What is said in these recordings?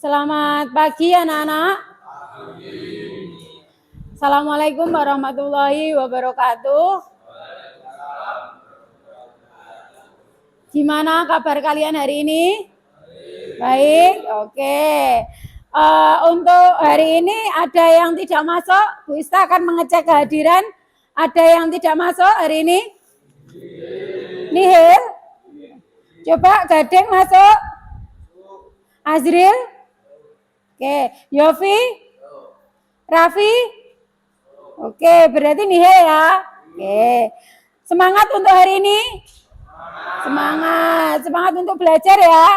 Selamat pagi anak-anak. Assalamualaikum warahmatullahi wabarakatuh. Gimana kabar kalian hari ini? Baik, oke. Untuk hari ini ada yang tidak masuk, Bu Ista akan mengecek kehadiran. Ada yang tidak masuk hari ini? Nihil? Coba Gading masuk. Azril? Oke, Yofi? Raffi? Oke, berarti nihil ya. Oke. Semangat untuk hari ini? Semangat untuk belajar ya.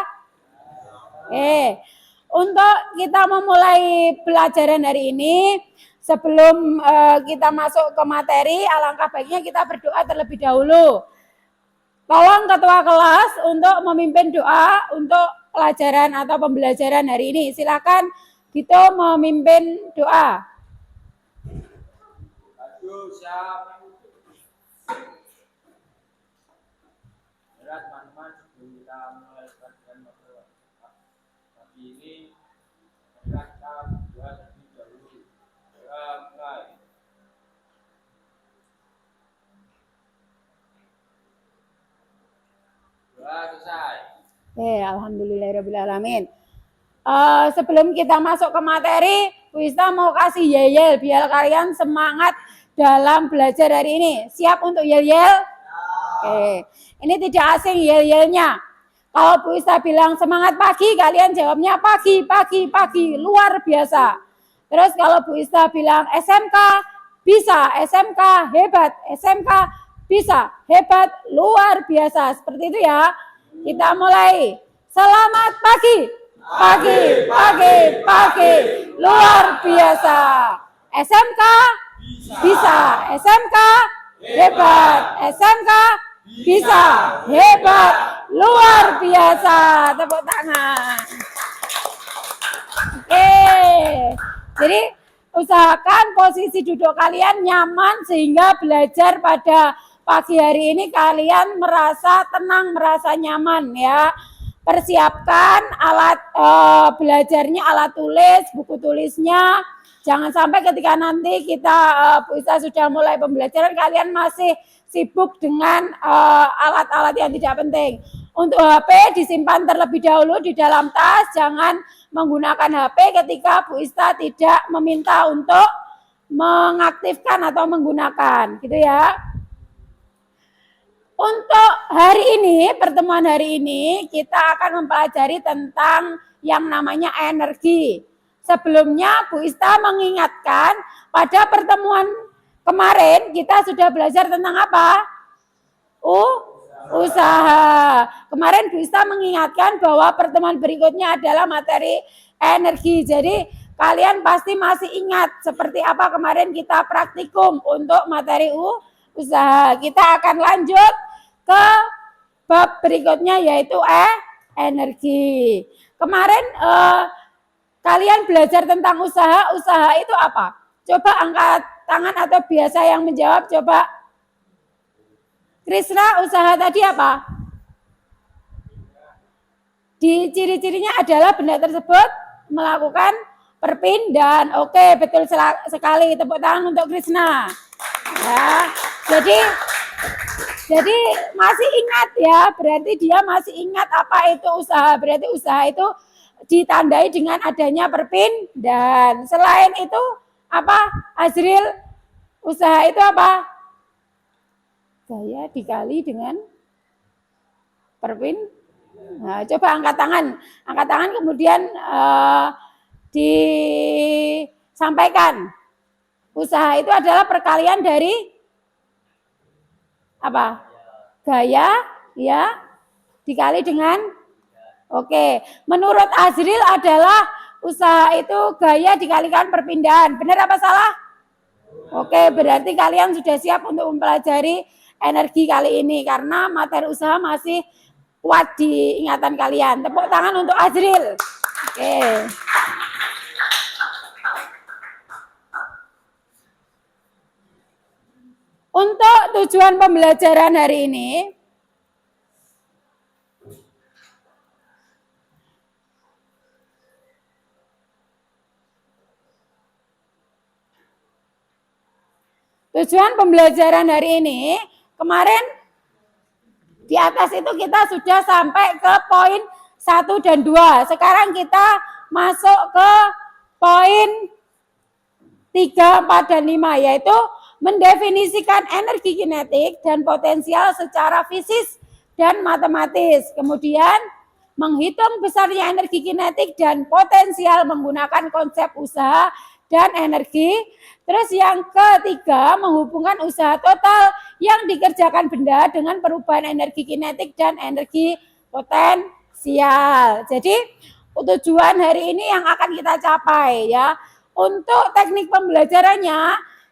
Oke. Untuk kita memulai pelajaran hari ini, sebelum kita masuk ke materi, alangkah baiknya kita berdoa terlebih dahulu. Tolong ketua kelas untuk memimpin doa untuk pelajaran atau pembelajaran hari ini. Silakan Dito memimpin doa. Teman-teman, sebelum kita mulai pelajaran pagi ini, kita berdoa terlebih dahulu. Mulai. Doa selesai. Alhamdulillahirrahmanirrahim. Sebelum kita masuk ke materi, Bu Ista mau kasih yel-yel biar kalian semangat dalam belajar hari ini. Siap untuk yel-yel? Oke. Ini tidak asing yel-yelnya. Kalau Bu Ista bilang semangat pagi, kalian jawabnya pagi, luar biasa. Terus kalau Bu Ista bilang SMK, bisa, SMK, hebat, SMK, bisa, hebat, luar biasa. Seperti itu ya. Kita mulai. Selamat pagi. Pagi, luar biasa. SMK, bisa, SMK, hebat, SMK, bisa, hebat, luar biasa. Tepuk tangan. Oke, jadi usahakan posisi duduk kalian nyaman sehingga belajar pada pagi hari ini kalian merasa tenang, merasa nyaman ya. Persiapkan alat belajarnya, alat tulis, buku tulisnya. Jangan sampai ketika nanti kita Bu Ista sudah mulai pembelajaran kalian masih sibuk dengan alat-alat yang tidak penting. Untuk HP disimpan terlebih dahulu di dalam tas, jangan menggunakan HP ketika Bu Ista tidak meminta untuk mengaktifkan atau menggunakan, gitu ya. Untuk hari ini, pertemuan hari ini, kita akan mempelajari tentang yang namanya energi. Sebelumnya Bu Ista mengingatkan pada pertemuan kemarin kita sudah belajar tentang apa? Usaha. Kemarin Bu Ista mengingatkan bahwa pertemuan berikutnya adalah materi energi. Jadi kalian pasti masih ingat seperti apa kemarin kita praktikum untuk materi usaha. Kita akan lanjut ke bab berikutnya yaitu energi. Kemarin kalian belajar tentang usaha. Usaha itu apa? Coba angkat tangan atau biasa yang menjawab. Coba. Krisna, usaha tadi apa? Di ciri-cirinya adalah benda tersebut melakukan perpindahan. Oke, betul sekali. Tepuk tangan untuk Krisna. Ya, jadi masih ingat ya, berarti dia masih ingat apa itu usaha. Berarti usaha itu ditandai dengan adanya perpindahan. Selain itu apa? Azril, usaha itu apa? Gaya dikali dengan perpindahan. Nah, coba angkat tangan kemudian disampaikan. Usaha itu adalah perkalian dari apa? Gaya ya dikali dengan oke. Menurut Azril adalah usaha itu gaya dikalikan perpindahan. Benar apa salah? Oke, berarti kalian sudah siap untuk mempelajari energi kali ini karena materi usaha masih kuat di ingatan kalian. Tepuk tangan untuk Azril. Oke. Untuk tujuan pembelajaran hari ini, Tujuan pembelajaran hari ini, kemarin di atas itu kita sudah sampai ke poin 1 dan 2. Sekarang kita masuk ke poin 3, 4, dan 5, yaitu mendefinisikan energi kinetik dan potensial secara fisik dan matematis. Kemudian menghitung besarnya energi kinetik dan potensial menggunakan konsep usaha dan energi. Terus yang ketiga, menghubungkan usaha total yang dikerjakan benda dengan perubahan energi kinetik dan energi potensial. Jadi tujuan hari ini yang akan kita capai ya. Untuk teknik pembelajarannya,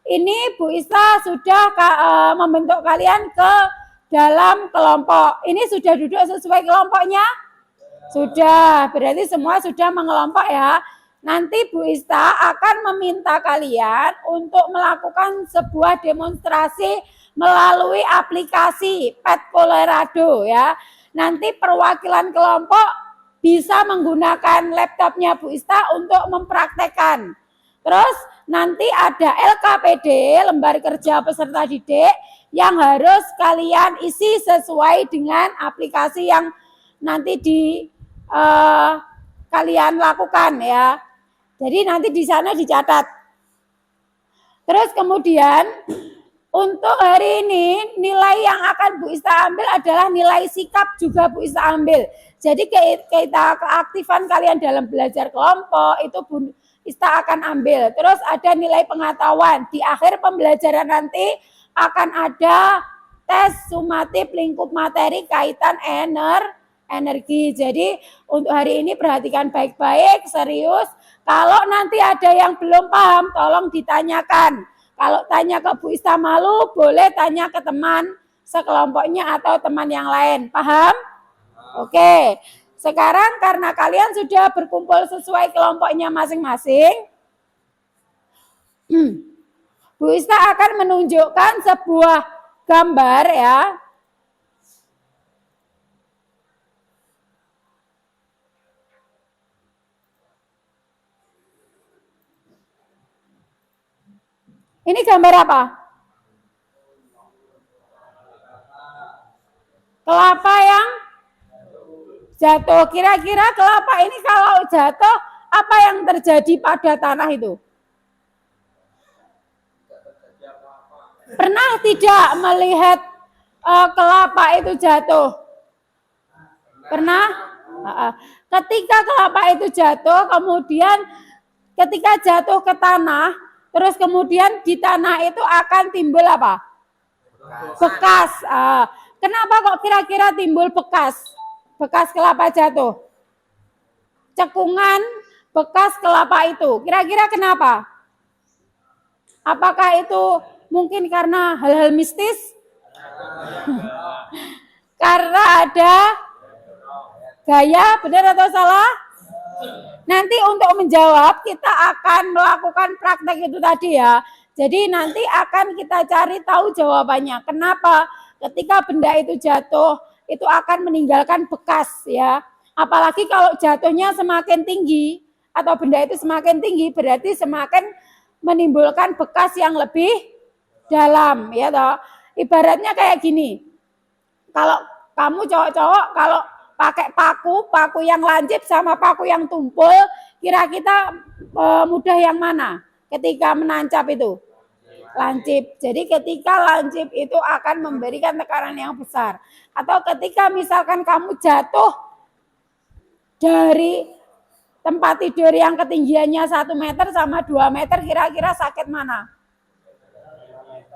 ini Bu Ista sudah membentuk kalian ke dalam kelompok. Ini sudah duduk sesuai kelompoknya? Sudah, berarti semua sudah mengelompok ya. Nanti Bu Ista akan meminta kalian untuk melakukan sebuah demonstrasi melalui aplikasi Pet Colorado ya. Nanti perwakilan kelompok bisa menggunakan laptopnya Bu Ista untuk mempraktekkan. Terus nanti ada LKPD, lembar kerja peserta didik, yang harus kalian isi sesuai dengan aplikasi yang nanti kalian lakukan ya. Jadi nanti di sana dicatat. Terus kemudian untuk hari ini nilai yang akan Bu Ista ambil adalah nilai sikap juga Bu Ista ambil. Jadi kita keaktifan kalian dalam belajar kelompok itu Bu Ista akan ambil. Terus ada nilai pengetahuan. Di akhir pembelajaran nanti akan ada tes sumatif lingkup materi kaitan energi. Jadi untuk hari ini perhatikan baik-baik, serius. Kalau nanti ada yang belum paham, tolong ditanyakan. Kalau tanya ke Bu Ista malu, boleh tanya ke teman sekelompoknya atau teman yang lain. Paham? Oke. Sekarang karena kalian sudah berkumpul sesuai kelompoknya masing-masing, Bu Ista akan menunjukkan sebuah gambar ya. Ini gambar apa? Kelapa yang jatuh. Kira-kira kelapa ini kalau jatuh, apa yang terjadi pada tanah itu? Pernah tidak melihat kelapa itu jatuh? Pernah? Ketika kelapa itu jatuh, kemudian ketika jatuh ke tanah, terus kemudian di tanah itu akan timbul apa? Bekas. Kenapa kok kira-kira timbul bekas? Bekas kelapa jatuh. Cekungan bekas kelapa itu. Kira-kira kenapa? Apakah itu mungkin karena hal-hal mistis? Karena ada gaya, benar atau salah? Nanti untuk menjawab kita akan melakukan praktek itu tadi ya. Jadi nanti akan kita cari tahu jawabannya. Kenapa ketika benda itu jatuh itu akan meninggalkan bekas ya. Apalagi kalau jatuhnya semakin tinggi atau benda itu semakin tinggi berarti semakin menimbulkan bekas yang lebih dalam ya toh. Ibaratnya kayak gini. Kalau kamu cowok-cowok kalau pakai paku yang lancip sama paku yang tumpul, kira-kira mudah yang mana ketika menancap itu? Lancip. Jadi ketika lancip itu akan memberikan tekanan yang besar. Atau ketika misalkan kamu jatuh dari tempat tidur yang ketinggiannya 1 meter sama 2 meter, kira-kira sakit mana?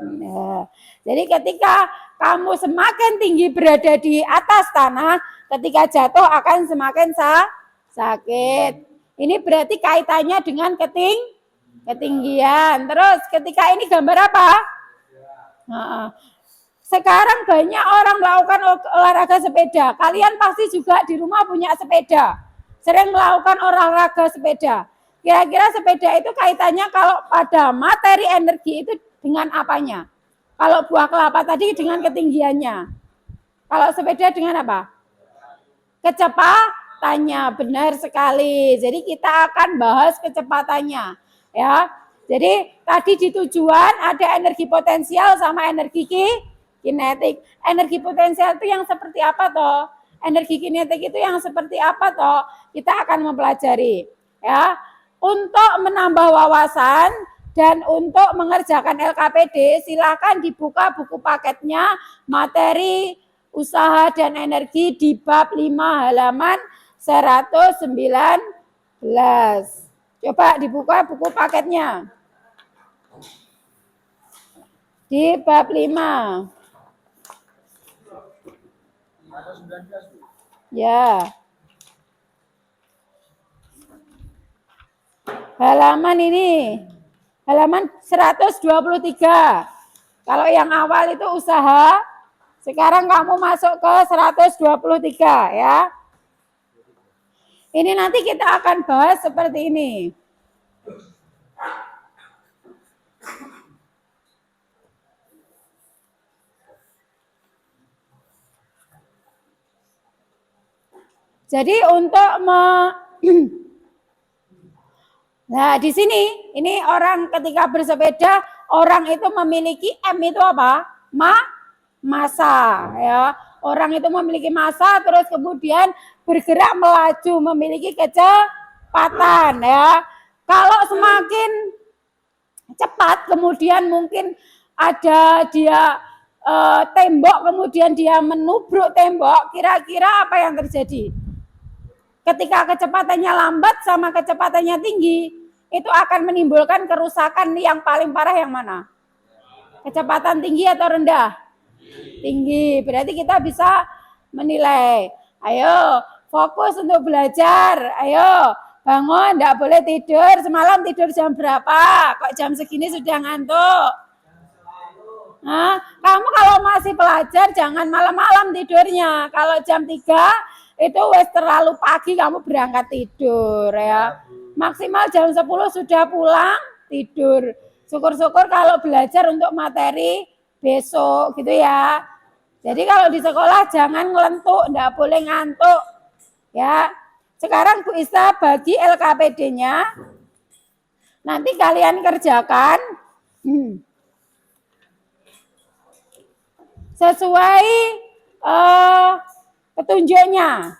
Nah, jadi ketika kamu semakin tinggi berada di atas tanah, ketika jatuh akan semakin sakit. Ini berarti kaitannya dengan ketinggian. Terus ketika ini gambar apa? Nah, sekarang banyak orang melakukan olahraga sepeda. Kalian pasti juga di rumah punya sepeda. Sering melakukan olahraga sepeda. Kira-kira sepeda itu kaitannya kalau pada materi energi itu dengan apanya? Kalau buah kelapa tadi dengan ketinggiannya. Kalau sepeda dengan apa? Kecepatannya, benar sekali. Jadi kita akan bahas kecepatannya, ya. Jadi tadi di tujuan ada energi potensial sama energi kinetik. Energi potensial itu yang seperti apa toh? Energi kinetik itu yang seperti apa toh? Kita akan mempelajari ya. Untuk menambah wawasan dan untuk mengerjakan LKPD silakan dibuka buku paketnya materi usaha dan energi di bab 5 halaman 119. Coba dibuka buku paketnya. Di bab 5. 119, Bu. Ya. Halaman ini. Halaman 123. Kalau yang awal itu usaha, sekarang kamu masuk ke 123 ya. Ini nanti kita akan bahas seperti ini. Jadi untuk nah di sini ini orang ketika bersepeda orang itu memiliki M itu apa? Massa ya. Orang itu memiliki massa terus kemudian bergerak melaju memiliki kecepatan ya. Kalau semakin cepat kemudian mungkin ada dia tembok kemudian dia menubruk tembok, kira-kira apa yang terjadi? Ketika kecepatannya lambat sama kecepatannya tinggi, itu akan menimbulkan kerusakan yang paling parah yang mana? Kecepatan tinggi atau rendah? Tinggi. Berarti kita bisa menilai. Ayo, fokus untuk belajar. Ayo, bangun, enggak boleh tidur. Semalam tidur jam berapa? Kok jam segini sudah ngantuk? Nah, kamu kalau masih pelajar jangan malam-malam tidurnya. Kalau jam 3 itu wes terlalu pagi kamu berangkat tidur ya. Maksimal jam 10 sudah pulang tidur. Syukur-syukur kalau belajar untuk materi besok gitu ya. Jadi kalau di sekolah jangan ngelentuk, enggak boleh ngantuk. Ya. Sekarang Bu Isa bagi LKPD-nya. Nanti kalian kerjakan sesuai petunjuknya.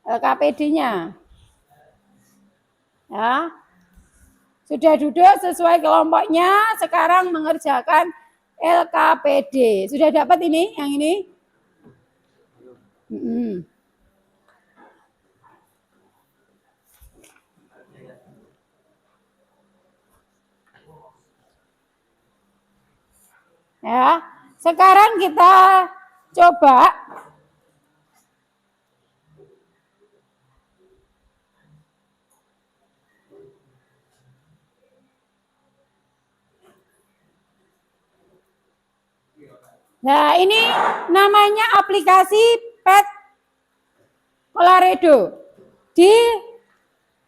LKPD-nya. Ya. Sudah duduk sesuai kelompoknya, sekarang mengerjakan LKPD. Sudah dapat ini, yang ini? Ya, sekarang kita coba nah, ini namanya aplikasi Pet Coloredo. Di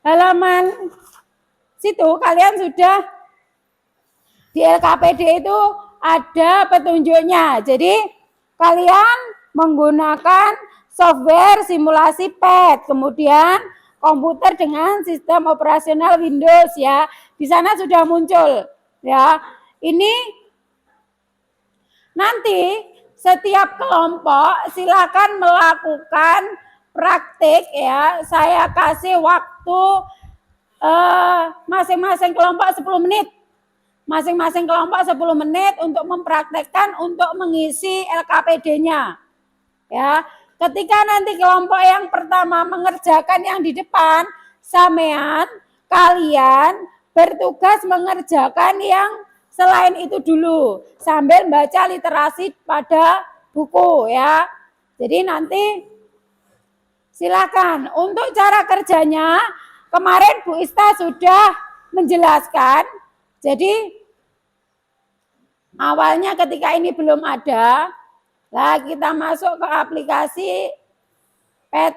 halaman situ kalian sudah di LKPD itu ada petunjuknya. Jadi kalian menggunakan software simulasi PET, kemudian komputer dengan sistem operasional Windows ya. Di sana sudah muncul ya. Ini nanti setiap kelompok silakan melakukan praktik ya. Saya kasih waktu masing-masing kelompok 10 menit. Masing-masing kelompok 10 menit untuk mempraktekkan untuk mengisi LKPD-nya. Ya, ketika nanti kelompok yang pertama mengerjakan yang di depan, sampean kalian bertugas mengerjakan yang selain itu dulu sambil baca literasi pada buku ya. Jadi nanti silakan untuk cara kerjanya kemarin Bu Ista sudah menjelaskan. Jadi awalnya ketika ini belum ada, lah kita masuk ke aplikasi Pet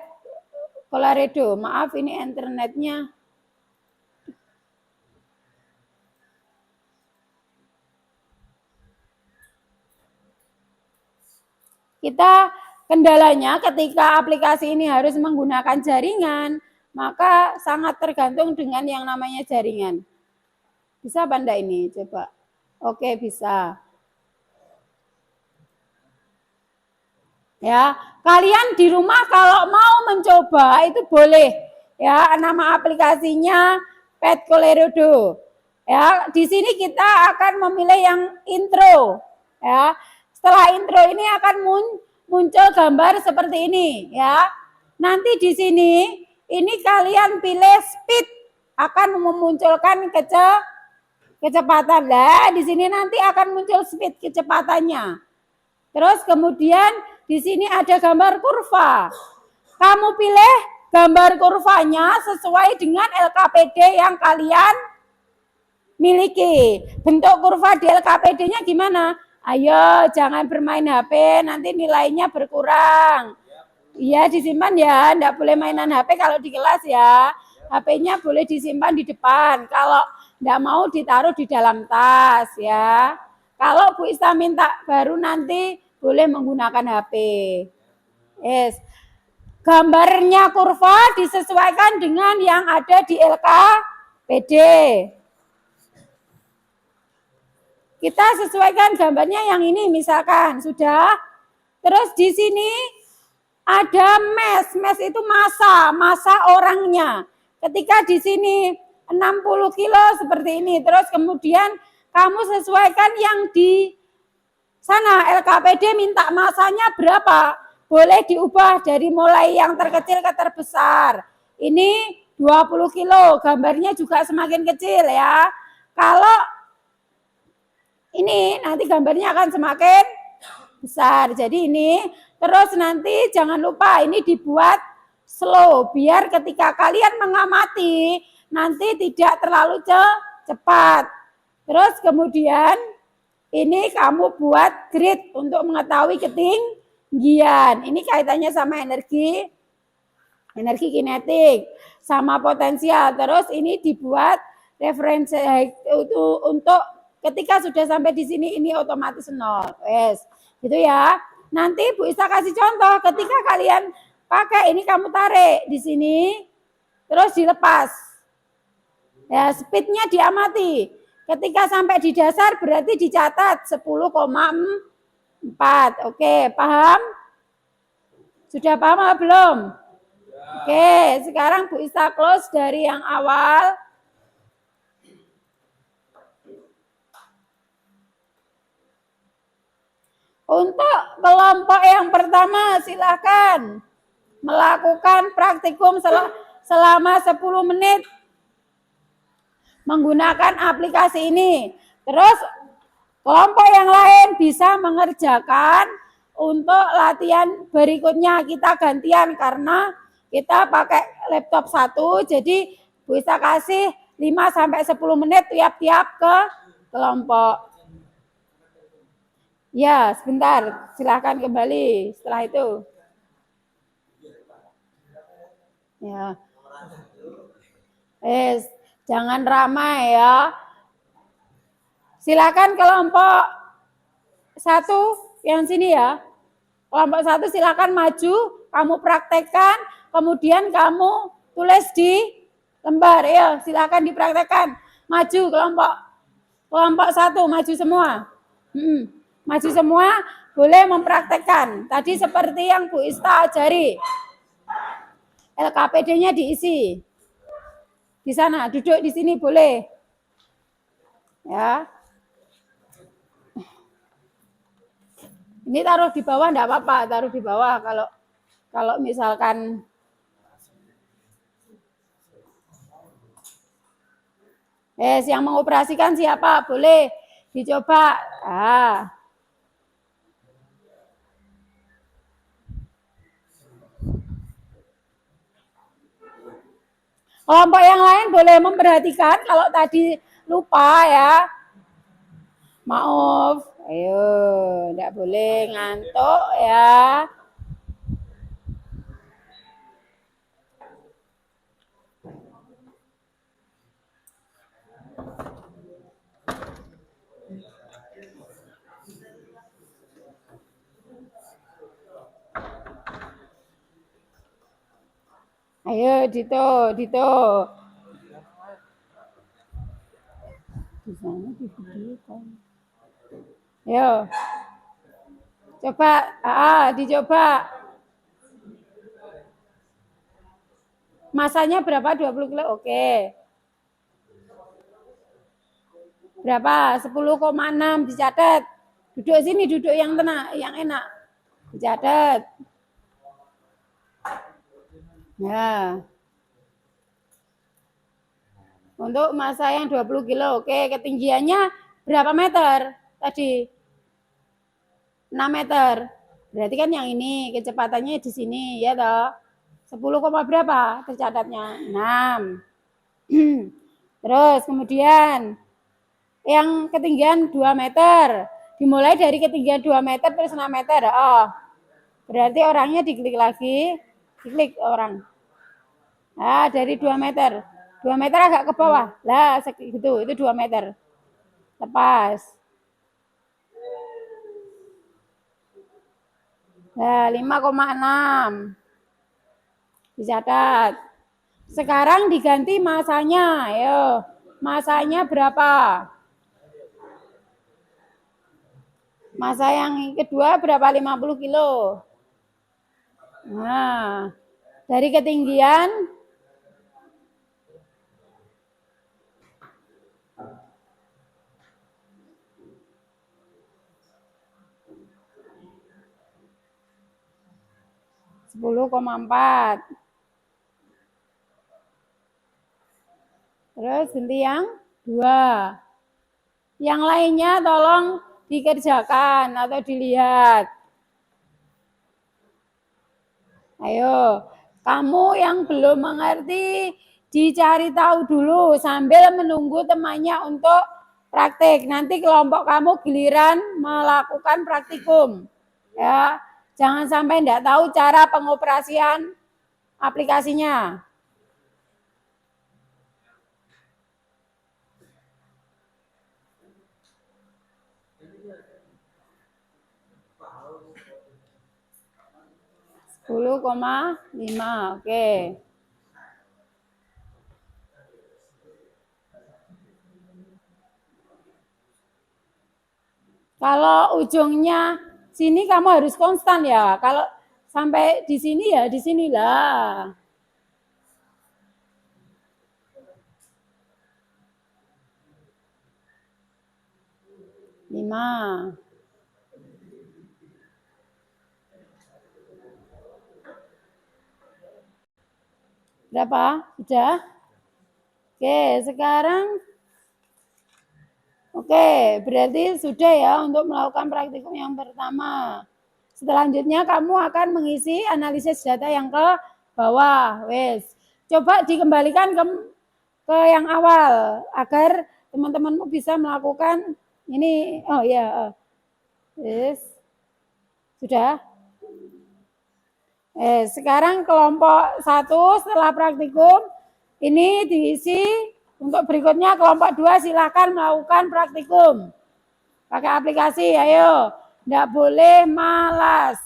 Coloredo. Maaf ini internetnya. kita kendalanya ketika aplikasi ini harus menggunakan jaringan, maka sangat tergantung dengan yang namanya jaringan. Bisa apa enggak ini? Coba. Oke, bisa. Ya, kalian di rumah kalau mau mencoba itu boleh. Ya, nama aplikasinya Pet Colorado. Ya, di sini kita akan memilih yang intro. Ya, setelah intro ini akan muncul gambar seperti ini. Ya, nanti di sini ini kalian pilih speed akan memunculkan kecepatan. Lah, di sini nanti akan muncul speed kecepatannya. Terus kemudian di sini ada gambar kurva. Kamu pilih gambar kurvanya sesuai dengan LKPD yang kalian miliki. Bentuk kurva di LKPD-nya gimana? Ayo, jangan bermain HP, nanti nilainya berkurang. Iya, disimpan ya, enggak boleh mainan HP kalau di kelas ya. HP-nya boleh disimpan di depan. Kalau enggak mau ditaruh di dalam tas ya. Kalau Bu Ista minta baru nanti boleh menggunakan HP. Yes. Gambarnya kurva disesuaikan dengan yang ada di LKPD. Kita sesuaikan gambarnya yang ini misalkan sudah. Terus di sini ada mass. Mass itu massa orangnya. Ketika di sini 60 kilo seperti ini. Terus kemudian kamu sesuaikan yang di sana LKPD minta masanya berapa. Boleh diubah dari mulai yang terkecil ke terbesar. Ini 20 kilo. Gambarnya juga semakin kecil ya. Kalau ini nanti gambarnya akan semakin besar. Jadi ini terus nanti jangan lupa ini dibuat slow biar ketika kalian mengamati nanti tidak terlalu cepat. Terus kemudian ini kamu buat grid untuk mengetahui ketinggian. Ini kaitannya sama energi kinetik sama potensial. Terus ini dibuat referensi itu untuk ketika sudah sampai di sini ini otomatis 0. Yes. Gitu ya. Nanti Bu Ista kasih contoh ketika kalian pakai ini kamu tarik di sini terus dilepas. Ya, speednya diamati. Ketika sampai di dasar berarti dicatat 10,4. Oke, paham? Sudah paham atau belum? Oke, sekarang Bu Ista close dari yang awal. Untuk kelompok yang pertama silakan melakukan praktikum selama 10 menit menggunakan aplikasi ini. Terus kelompok yang lain bisa mengerjakan untuk latihan berikutnya. Kita gantian karena kita pakai laptop satu, jadi bisa kasih 5-10 menit tiap-tiap ke kelompok. Ya, sebentar. Silahkan kembali setelah itu. Ya. Jangan ramai ya. Silakan kelompok 1 yang sini ya. Kelompok 1 silakan maju, kamu praktekkan, kemudian kamu tulis di lembar. Ya, silakan dipraktekkan. Maju kelompok 1 maju semua. Maju semua, boleh mempraktekkan. Tadi seperti yang Bu Ista ajari. LKPD-nya diisi. Di sana, duduk di sini boleh. Ya. Ini taruh di bawah enggak apa-apa, taruh di bawah kalau misalkan yang mengoperasikan siapa? Boleh dicoba. Kelompok yang lain boleh memperhatikan kalau tadi lupa ya. Maaf, ayo, enggak boleh ngantuk ya. Ayo, Dito, Dito. Di sana di video kan. Ayo, coba, dicoba. Masanya berapa? 20 kilo, oke. Berapa? 10,6 dicatat. Duduk sini, duduk yang tenang, yang enak. Dicatat. Ya. Untuk masa yang 20 kilo, oke. Ketinggiannya berapa meter tadi? 6 meter. Berarti kan yang ini kecepatannya di sini, ya toh? 10, berapa tercatatnya? 6. Terus kemudian yang ketinggian 2 meter. Dimulai dari ketinggian 2 meter terus 6 meter. Oh, berarti orangnya diklik lagi. Diklik orang. Nah, dari 2 meter. 2 meter agak ke bawah. Lah, gitu. Itu 2 meter. Lepas. Nah, 5,6. Dicatat. Sekarang diganti masanya. Ayo. Masanya berapa? Masa yang kedua berapa? 50 kilo. Nah, dari ketinggian 10,4. Terus ganti yang 2. Yang lainnya tolong dikerjakan atau dilihat. Ayo, kamu yang belum mengerti dicari tahu dulu sambil menunggu temannya untuk praktik. Nanti kelompok kamu giliran melakukan praktikum. Ya, jangan sampai tidak tahu cara pengoperasian aplikasinya. Sepuluh koma lima, oke. Kalau ujungnya sini kamu harus konstan ya. Kalau sampai di sini ya di sinilah. Lima. Berapa? Sudah? Oke, sekarang oke, berarti sudah ya untuk melakukan praktikum yang pertama. Selanjutnya kamu akan mengisi analisis data yang ke bawah. Wes. Coba dikembalikan ke yang awal agar teman-temanmu bisa melakukan ini. Oh ya. Yes. Sudah? Sekarang kelompok 1 setelah praktikum ini diisi. Untuk berikutnya kelompok 2 silakan melakukan praktikum. Pakai aplikasi, ayo. Tidak boleh malas.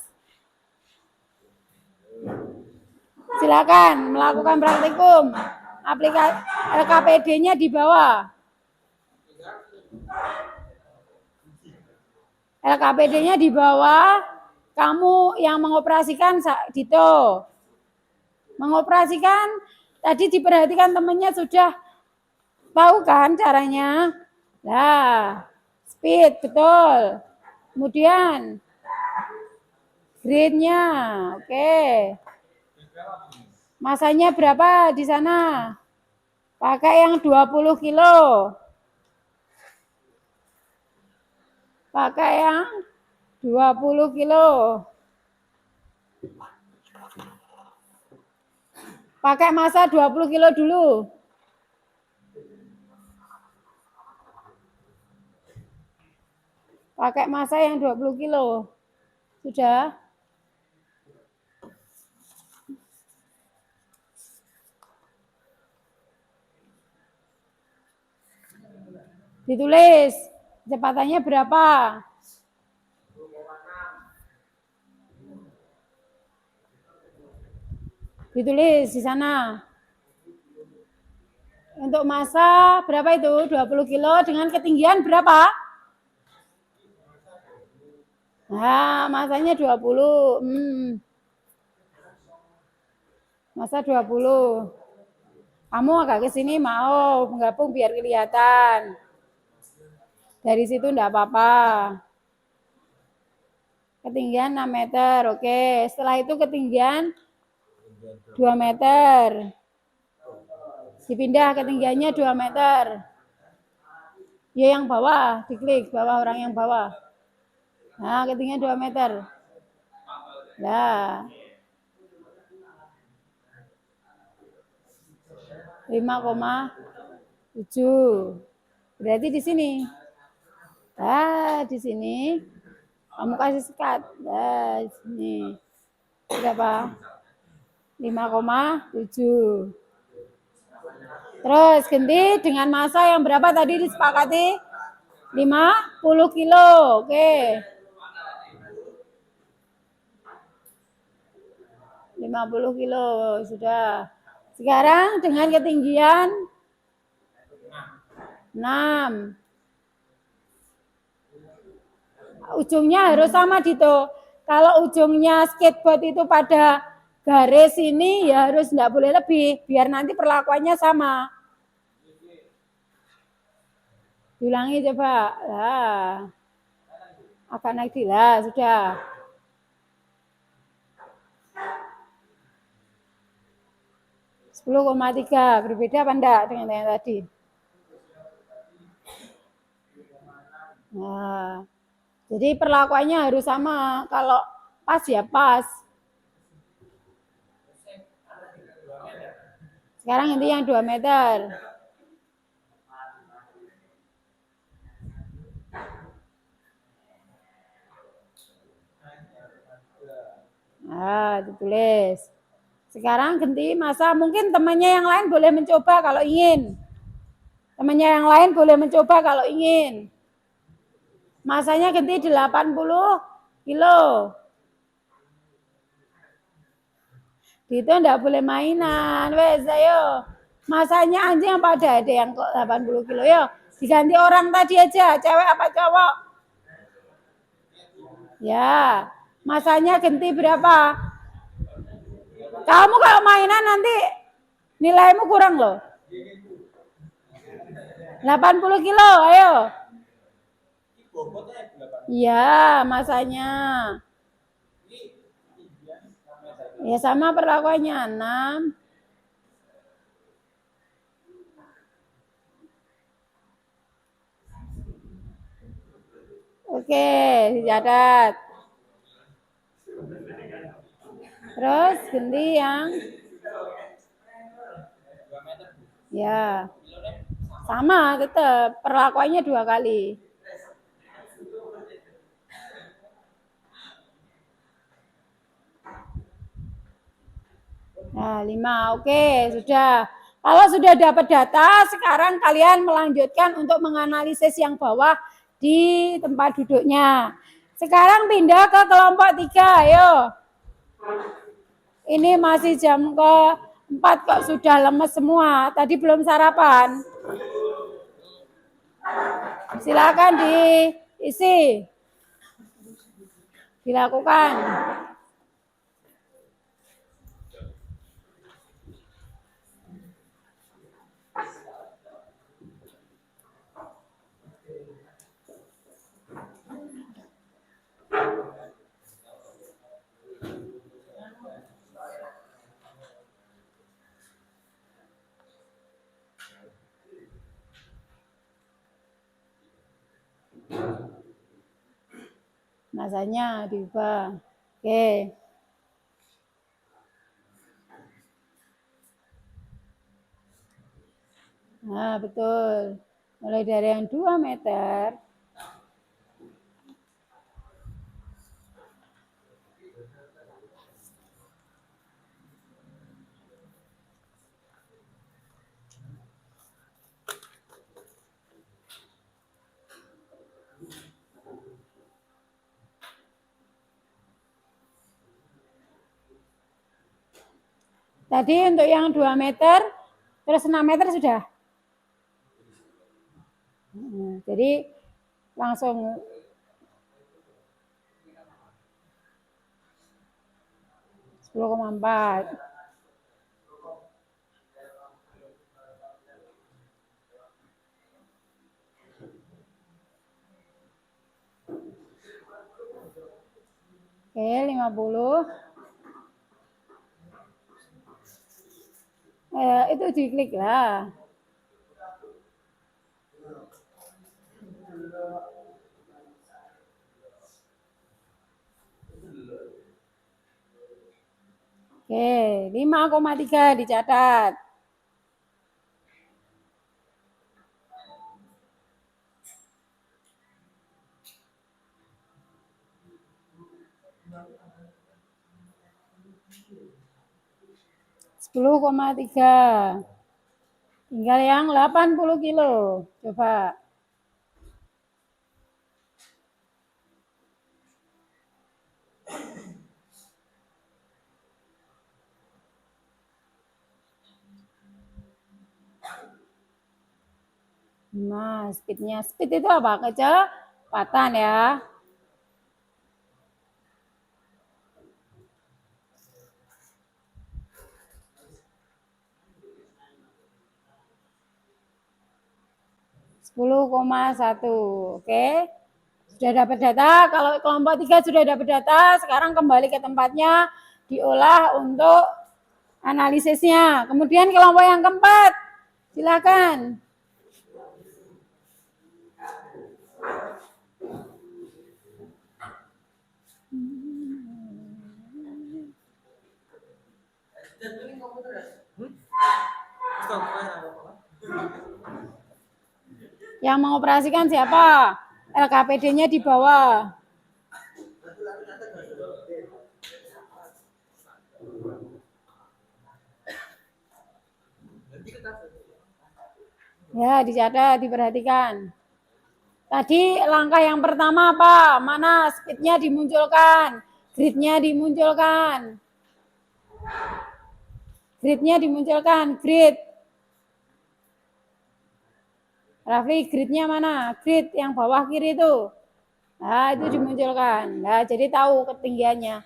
Silakan melakukan praktikum. Aplikasi LKPD-nya di bawah. LKPD-nya di bawah. Kamu yang mengoperasikan Dito. Mengoperasikan tadi diperhatikan temannya sudah tahu kan caranya? Nah, speed betul. Kemudian grade-nya, oke. Masanya berapa di sana? Pakai yang 20 kilo. Pakai yang 20 kilo. Pakai masa 20 kilo dulu. Pakai masa yang 20 kilo. Sudah? Ditulis kecepatannya berapa? Ditulis di sana. Untuk massa berapa itu? 20 kilo dengan ketinggian berapa? Nah, massanya 20. Massa 20. Kamu agak ke sini mau menggabung biar kelihatan. Dari situ enggak apa-apa. Ketinggian 6 meter. Oke, setelah itu ketinggian 2 meter. Dipindah ketinggiannya 2 meter. Ya yang bawah, diklik bawah orang yang bawah. Nah, ketinggian 2 meter. Nah. 5,7. Berarti di sini. Di sini kamu kasih sekat. Di sini. Berapa? 5,7. Terus ganti dengan massa yang berapa tadi disepakati? 50 kilo. Oke. 50 kilo sudah. Sekarang dengan ketinggian 6. Ujungnya harus sama Dito. Kalau ujungnya skateboard itu pada garis ini ya harus enggak boleh lebih biar nanti perlakuannya sama. Diulangi coba. Lah. Agak naik lah sudah. 10,3 berbeda apa enggak dengan yang tadi? Nah, jadi perlakuannya harus sama. Kalau pas ya pas. Sekarang ini yang 2 meter. Nah, ditulis. Sekarang ganti massa. Mungkin temannya yang lain boleh mencoba kalau ingin. Temannya yang lain boleh mencoba kalau ingin. Massanya ganti 80 kilo. Itu enggak boleh mainan. Wes, ayo. Massanya anjing apa ada yang kok 80 kilo. Yo, diganti orang tadi aja. Cewek apa cowok? Ya, massanya ganti berapa? Kamu kalau mainan nanti nilaimu kurang loh. 80 kilo, ayo. Iya, masanya. Ya sama perlakuannya 6. Oke, dicatat. Terus ganti yang ya sama tetap perlakuannya 2 kali. Nah, 5. Oke, sudah. Kalau sudah dapat data, sekarang kalian melanjutkan untuk menganalisis yang bawah di tempat duduknya. Sekarang pindah ke kelompok 3, ayo. Ini masih jam ke-4 kok sudah lemes semua. Tadi belum sarapan. Silakan diisi. Dilakukan. Masanya diubah. Oke. Nah, betul. Mulai dari yang 2 meter. Tadi untuk yang 2 meter, terus 6 meter sudah. Jadi langsung sepuluh koma empat. Oke, 50. Itu diklik lah. Oke, 5,3 dicatat. Sepuluh koma tiga. Tinggal yang 80 kilo. Coba. Nah, speednya. Speed itu apa? Kecepatan ya. Sepuluh koma satu. Oke. Sudah dapat data. Kalau kelompok 3 sudah dapat data, sekarang kembali ke tempatnya, diolah untuk analisisnya. Kemudian kelompok yang keempat, silakan. Yang mengoperasikan siapa? LKPD-nya di bawah. Ya, dicatat, diperhatikan. Tadi langkah yang pertama apa? Mana speed-nya dimunculkan, grid-nya dimunculkan. Grid-nya dimunculkan, grid. Rafli, grid-nya mana? Grid yang bawah kiri itu. Nah, itu dimunculkan. Nah, jadi tahu ketinggiannya.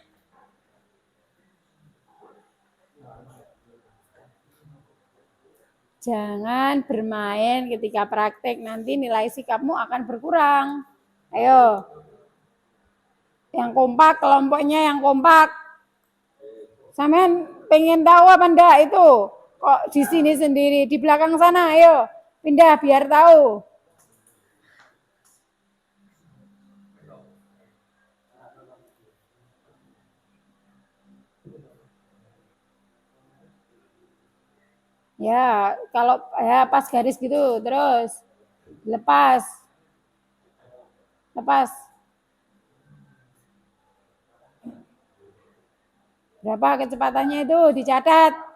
Jangan bermain ketika praktek, nanti nilai sikapmu akan berkurang. Ayo. Yang kompak, kelompoknya yang kompak. Sampean pengen tahu apa enggak itu? Kok di sini sendiri, di belakang sana, ayo. Pindah biar tahu. Ya, kalau ya pas garis gitu, terus lepas. Lepas. Berapa kecepatannya itu dicatat.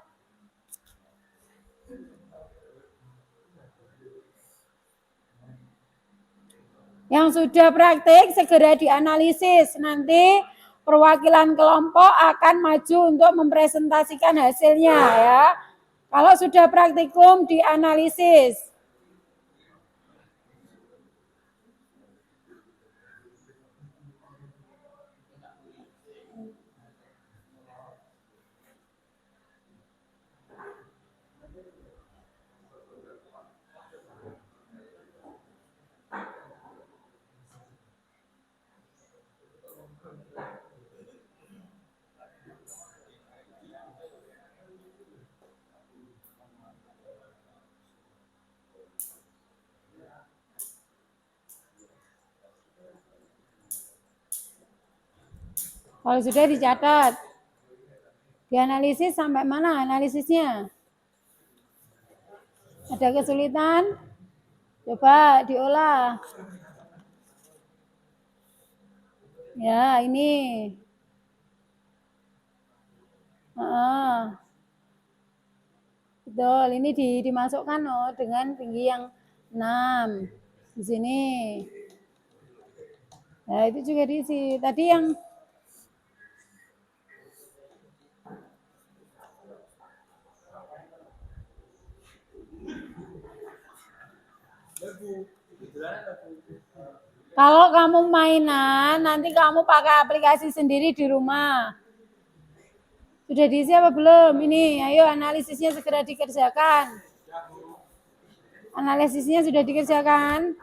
Yang sudah praktik segera dianalisis. Nanti perwakilan kelompok akan maju untuk mempresentasikan hasilnya ya. Kalau sudah praktikum dianalisis. Kalau sudah dicatat. Dianalisis sampai mana analisisnya? Ada kesulitan? Coba diolah. Ya, ini. Betul, ini dimasukkan dengan tinggi yang 6. Di sini. Nah, itu juga diisi. Tadi yang Kalau kamu mainan, nanti kamu pakai aplikasi sendiri di rumah. Sudah diisi apa belum? Ini, ayo analisisnya segera dikerjakan. Analisisnya sudah dikerjakan?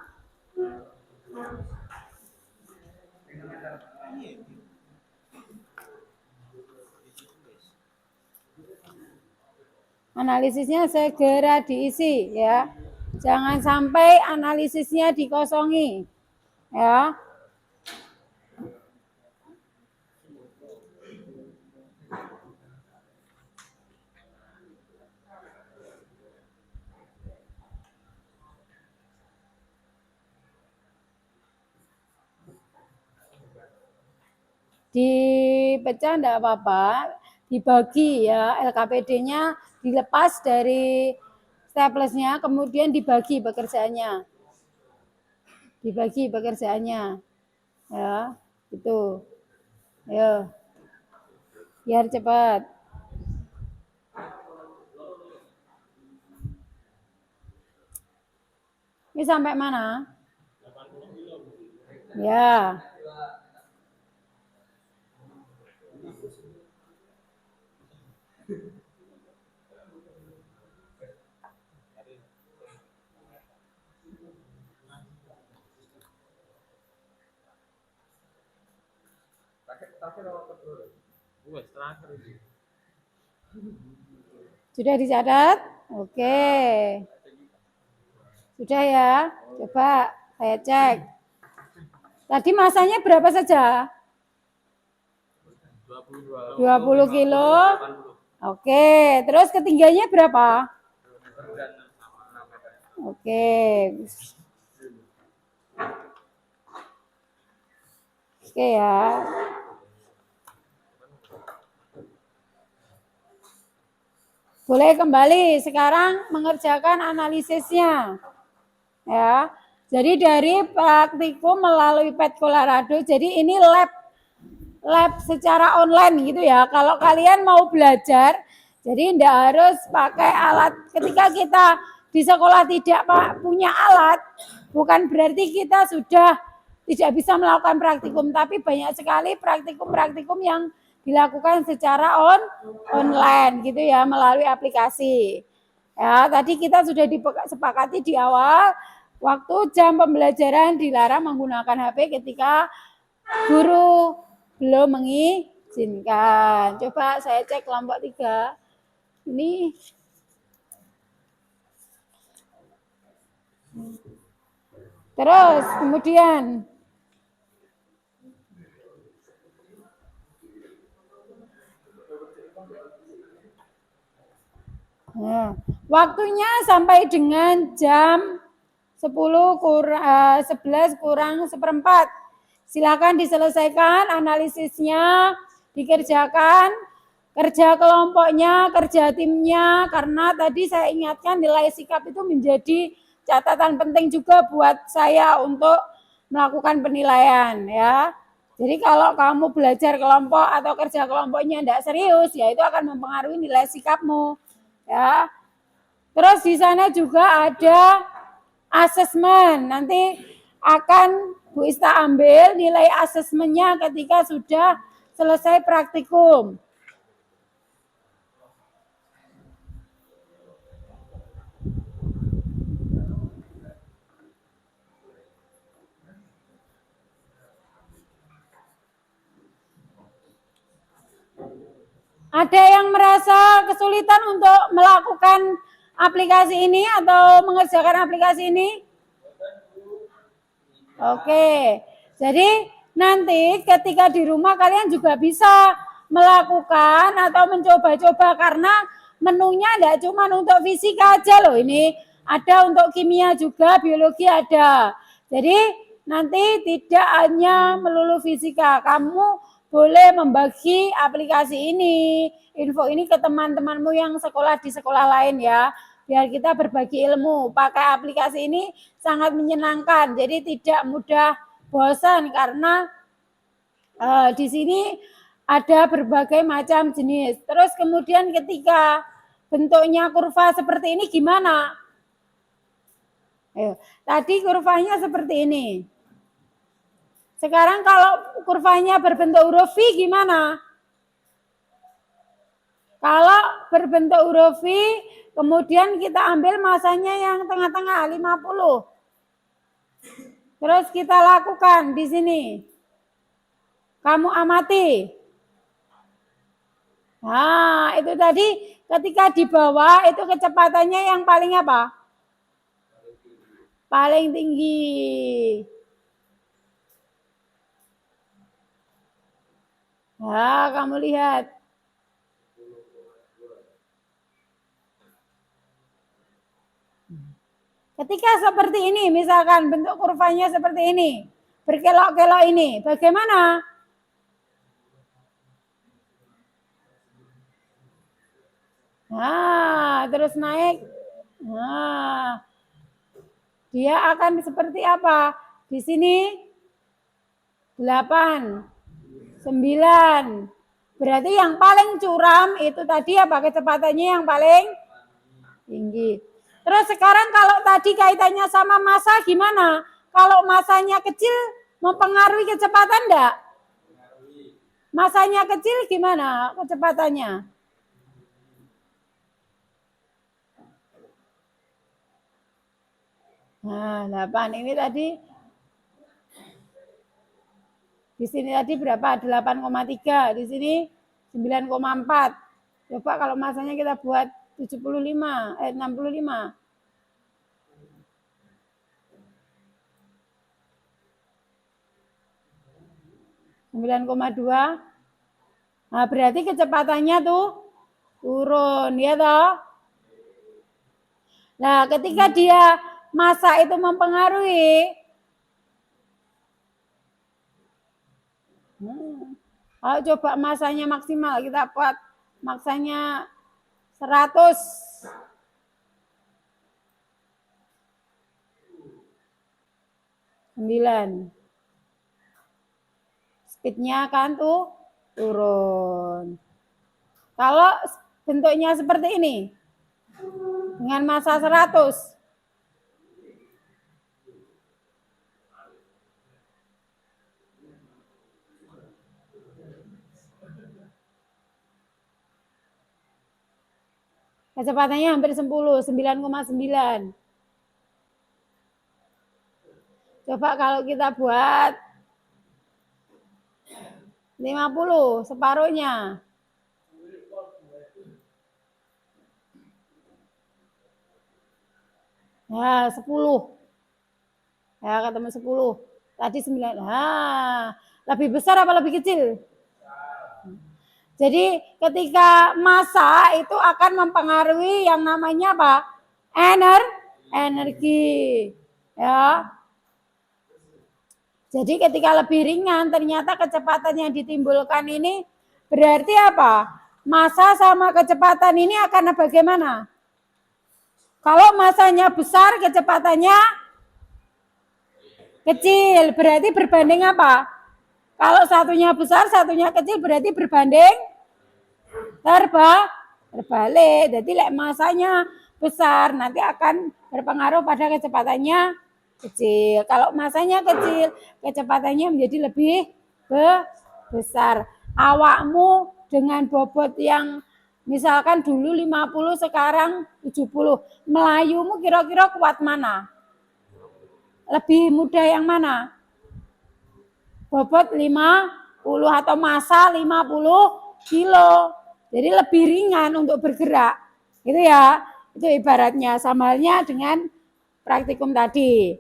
Analisisnya segera diisi ya. Jangan sampai analisisnya dikosongi. Ya. Dipecah enggak apa-apa, dibagi ya, LKPD-nya dilepas dari staplesnya, kemudian dibagi pekerjaannya. Dibagi pekerjaannya. Ya, itu. Ayo. Biar cepat. Ini sampai mana? Ya. Sudah dicatat? Oke. Sudah ya? Coba saya cek. Tadi masanya berapa saja? 20 kilo. Oke, terus ketinggiannya berapa? Oke. Oke ya. Boleh kembali sekarang mengerjakan analisisnya. Ya. Jadi dari praktikum melalui Pet Colorado, jadi ini lab secara online gitu ya. Kalau kalian mau belajar, jadi tidak harus pakai alat. Ketika kita di sekolah tidak punya alat, bukan berarti kita sudah tidak bisa melakukan praktikum, tapi banyak sekali praktikum-praktikum yang dilakukan secara online gitu ya, melalui aplikasi. Ya, tadi kita sudah disepakati di awal, waktu jam pembelajaran dilarang menggunakan HP ketika guru belum mengizinkan. Coba saya cek kelompok 3. Ini terus kemudian waktunya sampai dengan jam 11 kurang seperempat. Silakan diselesaikan analisisnya, dikerjakan, kerja kelompoknya, kerja timnya, karena tadi saya ingatkan nilai sikap itu menjadi catatan penting juga buat saya untuk melakukan penilaian ya. Jadi kalau kamu belajar kelompok atau kerja kelompoknya tidak serius, ya itu akan mempengaruhi nilai sikapmu. Ya. Terus di sana juga ada asesmen. Nanti akan Bu Ista ambil nilai asesmennya ketika sudah selesai praktikum. Ada yang merasa kesulitan untuk melakukan aplikasi ini atau mengerjakan aplikasi ini? Oke, jadi nanti ketika di rumah kalian juga bisa melakukan atau mencoba-coba, karena menunya tidak cuma untuk fisika aja loh, ini ada untuk kimia juga, biologi ada. Jadi nanti tidak hanya melulu fisika, kamu boleh membagi aplikasi ini, info ini ke teman-temanmu yang sekolah di sekolah lain ya. Biar kita berbagi ilmu. Pakai aplikasi ini sangat menyenangkan. Jadi tidak mudah bosan karena di sini ada berbagai macam jenis. Terus kemudian ketika bentuknya kurva seperti ini gimana? Ayo, tadi kurvanya seperti ini. Sekarang kalau kurvanya berbentuk huruf V gimana? Kalau berbentuk huruf V, kemudian kita ambil masanya yang tengah-tengah 50. Terus kita lakukan di sini. Kamu amati. Nah, itu tadi ketika di bawah itu kecepatannya yang paling apa? Paling tinggi. Nah, kamu lihat. Ketika seperti ini, misalkan bentuk kurvanya seperti ini, berkelok-kelok ini, bagaimana? Nah, terus naik. Nah, dia akan seperti apa? Di sini 8, 9. Berarti yang paling curam itu tadi apa? Kecepatannya yang paling tinggi. Terus sekarang kalau tadi kaitannya sama massa gimana? Kalau massanya kecil mempengaruhi kecepatan enggak? Massanya kecil gimana kecepatannya? Nah, 8 ini tadi di sini tadi berapa? 8,3. Di sini 9,4. Coba kalau masanya kita buat 65. 9,2. Nah, berarti kecepatannya tuh turun, ya toh? Nah, ketika dia massa itu mempengaruhi, kalau coba massanya maksimal, kita buat maksanya 100. Speednya akan tuh turun. Kalau bentuknya seperti ini, dengan massa 100, kecepatannya hampir 10, 9,9. Coba kalau kita buat 50, separuhnya. Nah, 10. Ya, ketemu 10. Tadi 9. Nah, lebih besar apa lebih kecil? Jadi ketika massa itu akan mempengaruhi yang namanya apa? Energi. Ya. Jadi ketika lebih ringan, ternyata kecepatan yang ditimbulkan ini berarti apa? Massa sama kecepatan ini akan bagaimana? Kalau massanya besar, kecepatannya kecil. Berarti berbanding apa? Kalau satunya besar, satunya kecil, berarti berbanding terbalik. Jadi massanya besar, nanti akan berpengaruh pada kecepatannya kecil. Kalau massanya kecil, kecepatannya menjadi lebih besar. Awakmu dengan bobot yang misalkan dulu 50, sekarang 70. Melayumu kira-kira kuat mana? Lebih mudah yang mana? Bobot 50 atau massa 50 kilo. Jadi lebih ringan untuk bergerak. Gitu ya. Itu ibaratnya sama halnya dengan praktikum tadi.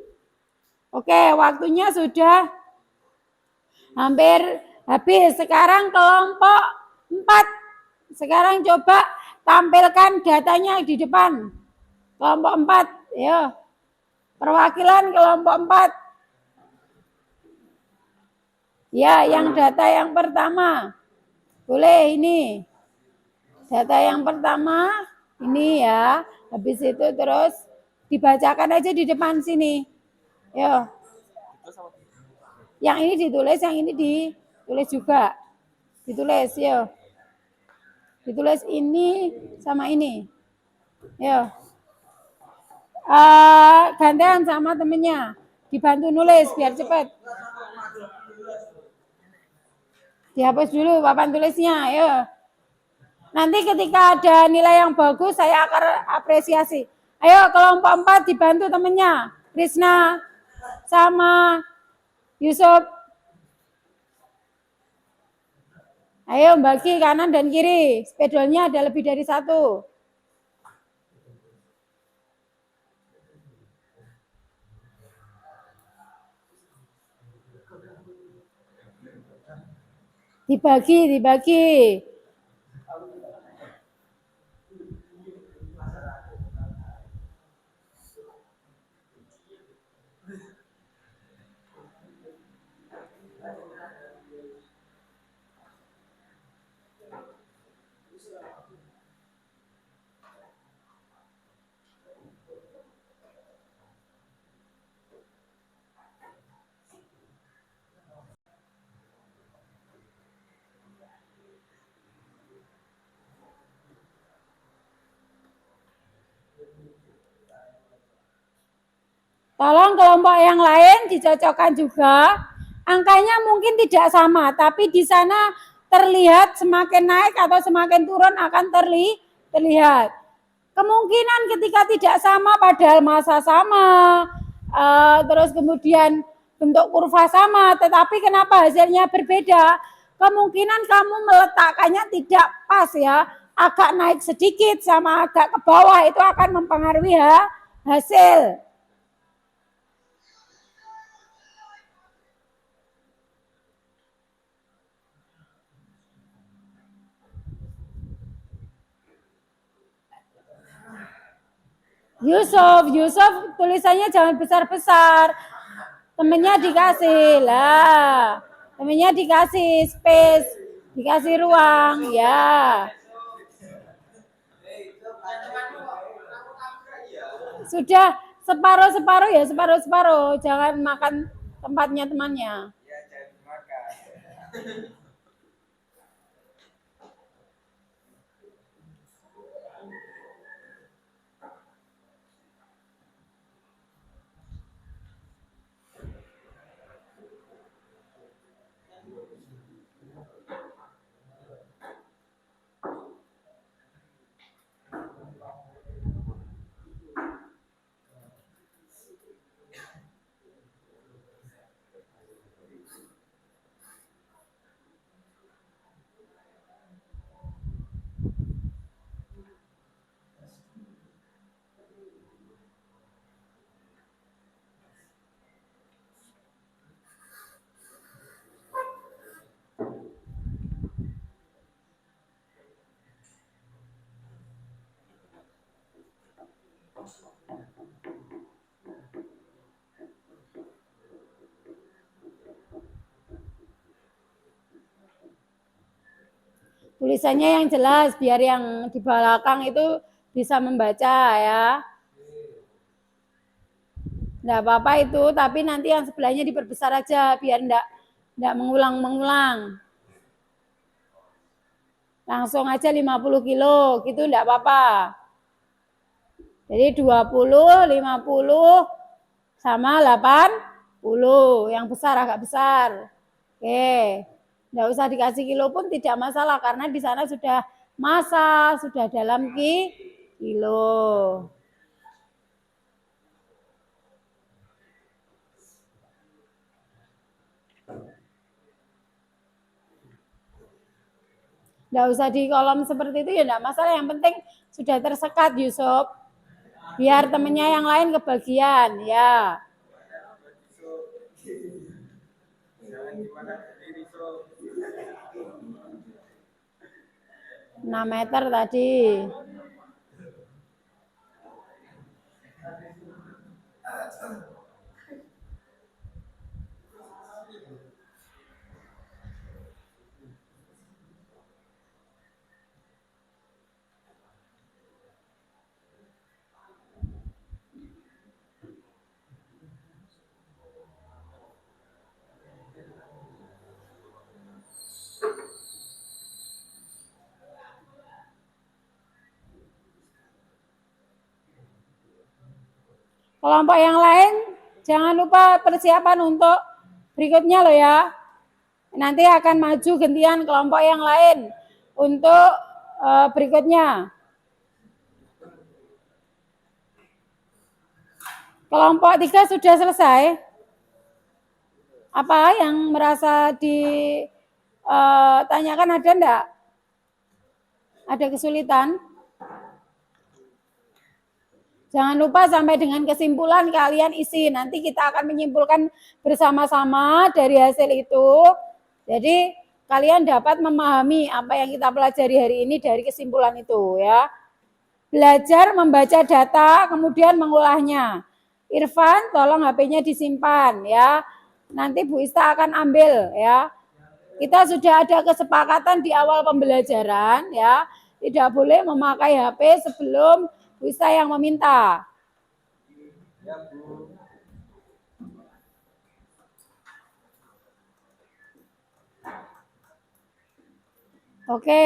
Oke, waktunya sudah hampir habis. Sekarang kelompok 4. Sekarang coba tampilkan datanya di depan. Kelompok 4, ya. Perwakilan kelompok 4. Ya, yang data yang pertama. Boleh ini. Data yang pertama ini ya. Habis itu terus dibacakan aja di depan sini. Ya. Yang ini ditulis, yang ini ditulis juga. Ditulis ya. Ditulis ini sama ini. Ya. Gantian sama temennya. Dibantu nulis biar cepet. Dihapus dulu papan tulisnya, ayo. Nanti ketika ada nilai yang bagus, saya akan apresiasi. Ayo kelompok 4 dibantu temennya. Krisna sama Yusuf. Ayo bagi kanan dan kiri. Spidolnya ada lebih dari 1. Dibagi. Tolong kelompok yang lain dicocokkan juga. Angkanya mungkin tidak sama, tapi di sana terlihat semakin naik atau semakin turun akan terlihat. Kemungkinan ketika tidak sama padahal masa sama, terus kemudian bentuk kurva sama, tetapi kenapa hasilnya berbeda? Kemungkinan kamu meletakkannya tidak pas ya, agak naik sedikit sama agak ke bawah itu akan mempengaruhi hasil. Yusuf tulisannya jangan besar-besar. Temennya dikasih lah. Temennya dikasih space, dikasih ruang ya. Sudah separuh-separuh ya, separuh-separuh. Jangan makan tempatnya temannya. Ya, jangan makan. Tulisannya yang jelas biar yang di belakang itu bisa membaca ya. Nggak apa-apa itu, tapi nanti yang sebelahnya diperbesar aja biar nggak mengulang-mengulang. Langsung aja 50 kilo gitu nggak apa-apa. Jadi 20, 50 sama 80. Yang besar agak besar. Oke. Nggak usah dikasih kilo pun tidak masalah karena di sana sudah massa, sudah dalam kilo. Nggak usah di kolom seperti itu ya nggak masalah. Yang penting sudah tersekat Yusuf. Biar temennya yang lain kebagian ya. Jangan gimana sendiri, so. 6 meter tadi. Kelompok yang lain jangan lupa persiapan untuk berikutnya loh ya. Nanti akan maju gantian kelompok yang lain untuk berikutnya. Kelompok 3 sudah selesai. Apa yang merasa ditanyakan ada enggak? Ada kesulitan? Jangan lupa sampai dengan kesimpulan kalian isi. Nanti kita akan menyimpulkan bersama-sama dari hasil itu. Jadi kalian dapat memahami apa yang kita pelajari hari ini dari kesimpulan itu ya. Belajar membaca data kemudian mengolahnya. Irfan tolong HP-nya disimpan ya. Nanti Bu Ista akan ambil ya. Kita sudah ada kesepakatan di awal pembelajaran ya. Tidak boleh memakai HP sebelum Bu Ista yang meminta. Ya, Bu. Oke.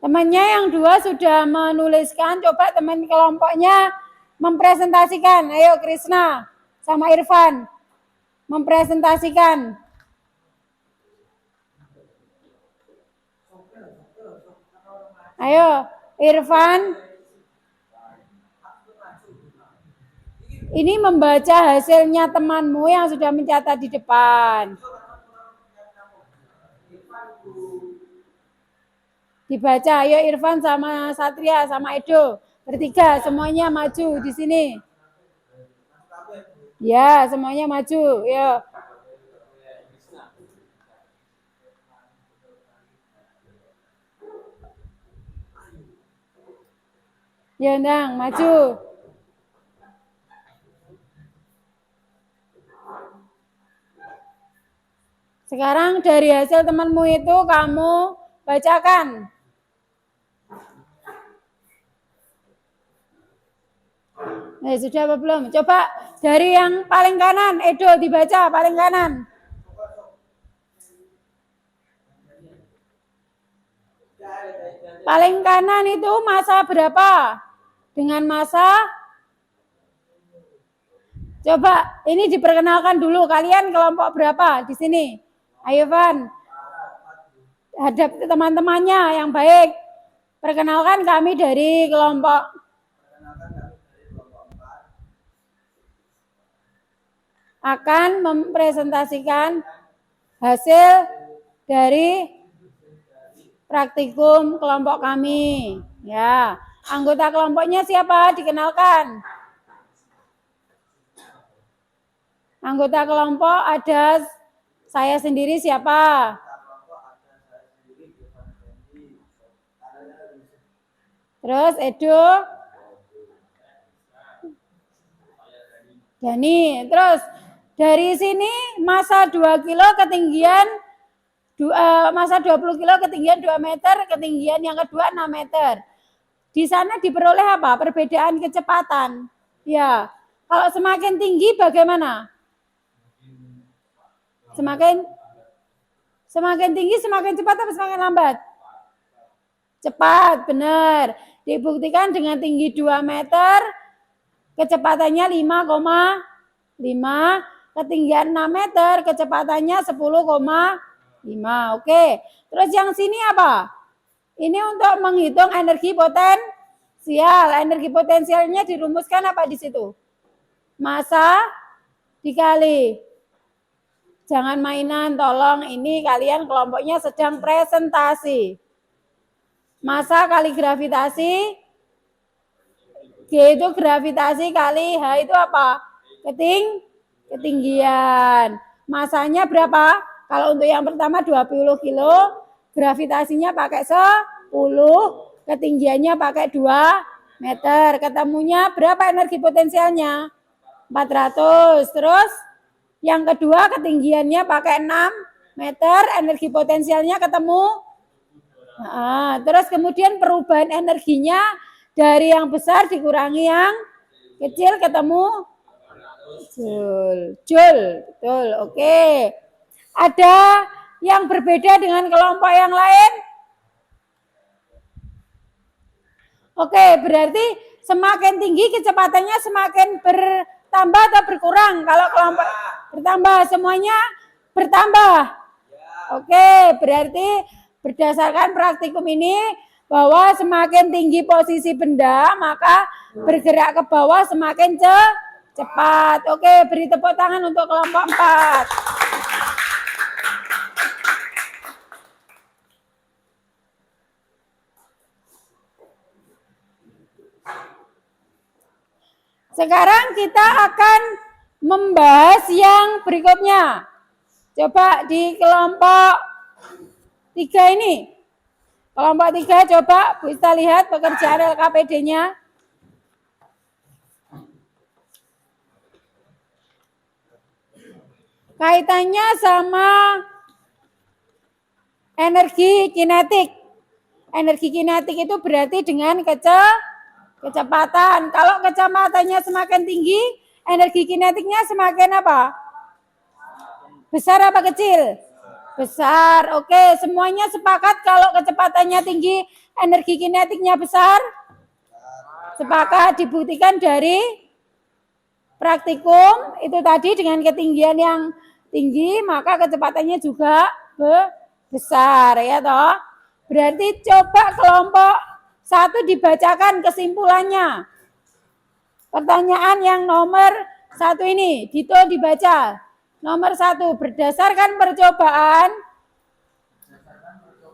Temannya yang dua sudah menuliskan, coba teman kelompoknya mempresentasikan. Ayo Krisna sama Irfan mempresentasikan. Ayo Irfan. Ini membaca hasilnya temanmu yang sudah mencatat di depan. Dibaca, ayo Irfan sama Satria sama Edo. Bertiga semuanya maju di sini. Ya, semuanya maju. Ya. Ya, Nang, maju. Sekarang dari hasil temanmu itu kamu bacakan. Nah, sudah apa belum? Coba dari yang paling kanan, Edo dibaca paling kanan. Paling kanan itu masa berapa? Dengan masa, coba ini diperkenalkan dulu, kalian kelompok berapa di sini? Ayo Van, hadap teman-temannya yang baik. Perkenalkan kami dari kelompok. Akan mempresentasikan hasil dari praktikum kelompok kami. Ya, anggota kelompoknya siapa? Dikenalkan. Anggota kelompok ada saya sendiri siapa? Terus Edo, Dani. Terus dari sini masa 2 kilo ketinggian masa 20 kilo ketinggian 2 meter, ketinggian yang kedua 6 meter. Di sana diperoleh apa? Perbedaan kecepatan. Ya, kalau semakin tinggi bagaimana? Semakin tinggi semakin cepat atau semakin lambat? Cepat, benar. Dibuktikan dengan tinggi 2 meter, kecepatannya 5,5, ketinggian 6 meter, kecepatannya 10,5. Oke. Terus yang sini apa? Ini untuk menghitung energi potensial. Energi potensialnya dirumuskan apa di situ? Massa dikali. Jangan mainan, tolong. Ini kalian kelompoknya sedang presentasi. Massa kali gravitasi. G itu gravitasi kali H itu apa? Ketinggian. Masanya berapa? Kalau untuk yang pertama 20 kilo, gravitasinya pakai 10, ketinggiannya pakai 2 meter. Ketemunya berapa energi potensialnya? 400. Terus yang kedua ketinggiannya pakai 6 meter, energi potensialnya ketemu. Nah, terus kemudian perubahan energinya dari yang besar dikurangi yang kecil ketemu Joule. Betul. Oke. Ada yang berbeda dengan kelompok yang lain? Oke, berarti semakin tinggi kecepatannya semakin bertambah atau berkurang? Kalau kelompok bertambah, semuanya bertambah. Oke, berarti berdasarkan praktikum ini bahwa semakin tinggi posisi benda, maka bergerak ke bawah semakin cepat. Oke, beri tepuk tangan untuk kelompok 4. Sekarang kita akan membahas yang berikutnya. Coba di kelompok 3 ini. Kelompok 3 coba bisa lihat pekerjaan LKPD-nya. Kaitannya sama energi kinetik. Energi kinetik itu berarti dengan kecepatan. Kalau kecepatannya semakin tinggi, energi kinetiknya semakin apa? Besar apa kecil? Besar. Oke, semuanya sepakat kalau kecepatannya tinggi, energi kinetiknya besar? Sepakat, dibuktikan dari praktikum itu tadi dengan ketinggian yang tinggi, maka kecepatannya juga besar, ya toh. Berarti coba kelompok 1 dibacakan kesimpulannya. Pertanyaan yang nomor 1 ini, Dito dibaca. Nomor 1, berdasarkan percobaan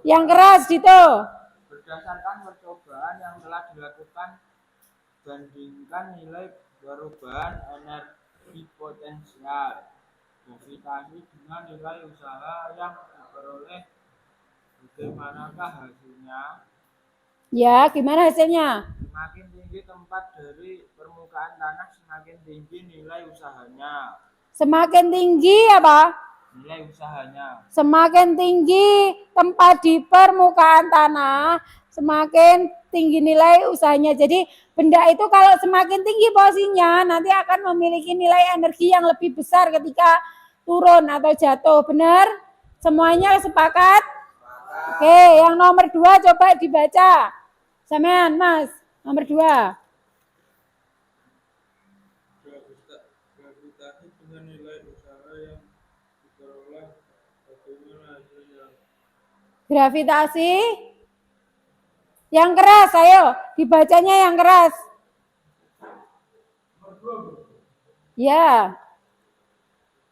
yang keras, Dito. Berdasarkan percobaan yang telah dilakukan, bandingkan nilai perubahan energi potensial gravitasi dengan nilai usaha yang diperoleh. Bagaimanakah hasilnya? Ya, gimana hasilnya? Semakin tinggi tempat dari permukaan tanah, semakin tinggi nilai usahanya. Semakin tinggi apa? Nilai usahanya. Semakin tinggi tempat di permukaan tanah, semakin tinggi nilai usahanya. Jadi benda itu kalau semakin tinggi posisinya, nanti akan memiliki nilai energi yang lebih besar ketika turun atau jatuh. Benar? Semuanya sepakat? Oke, yang nomor 2 coba dibaca. Sampean, Mas. Nomor 2. Gravitasi dengan nilai usaha yang diperoleh, bagaimana hasilnya? Gravitasi yang keras, ayo dibacanya yang keras. Ya.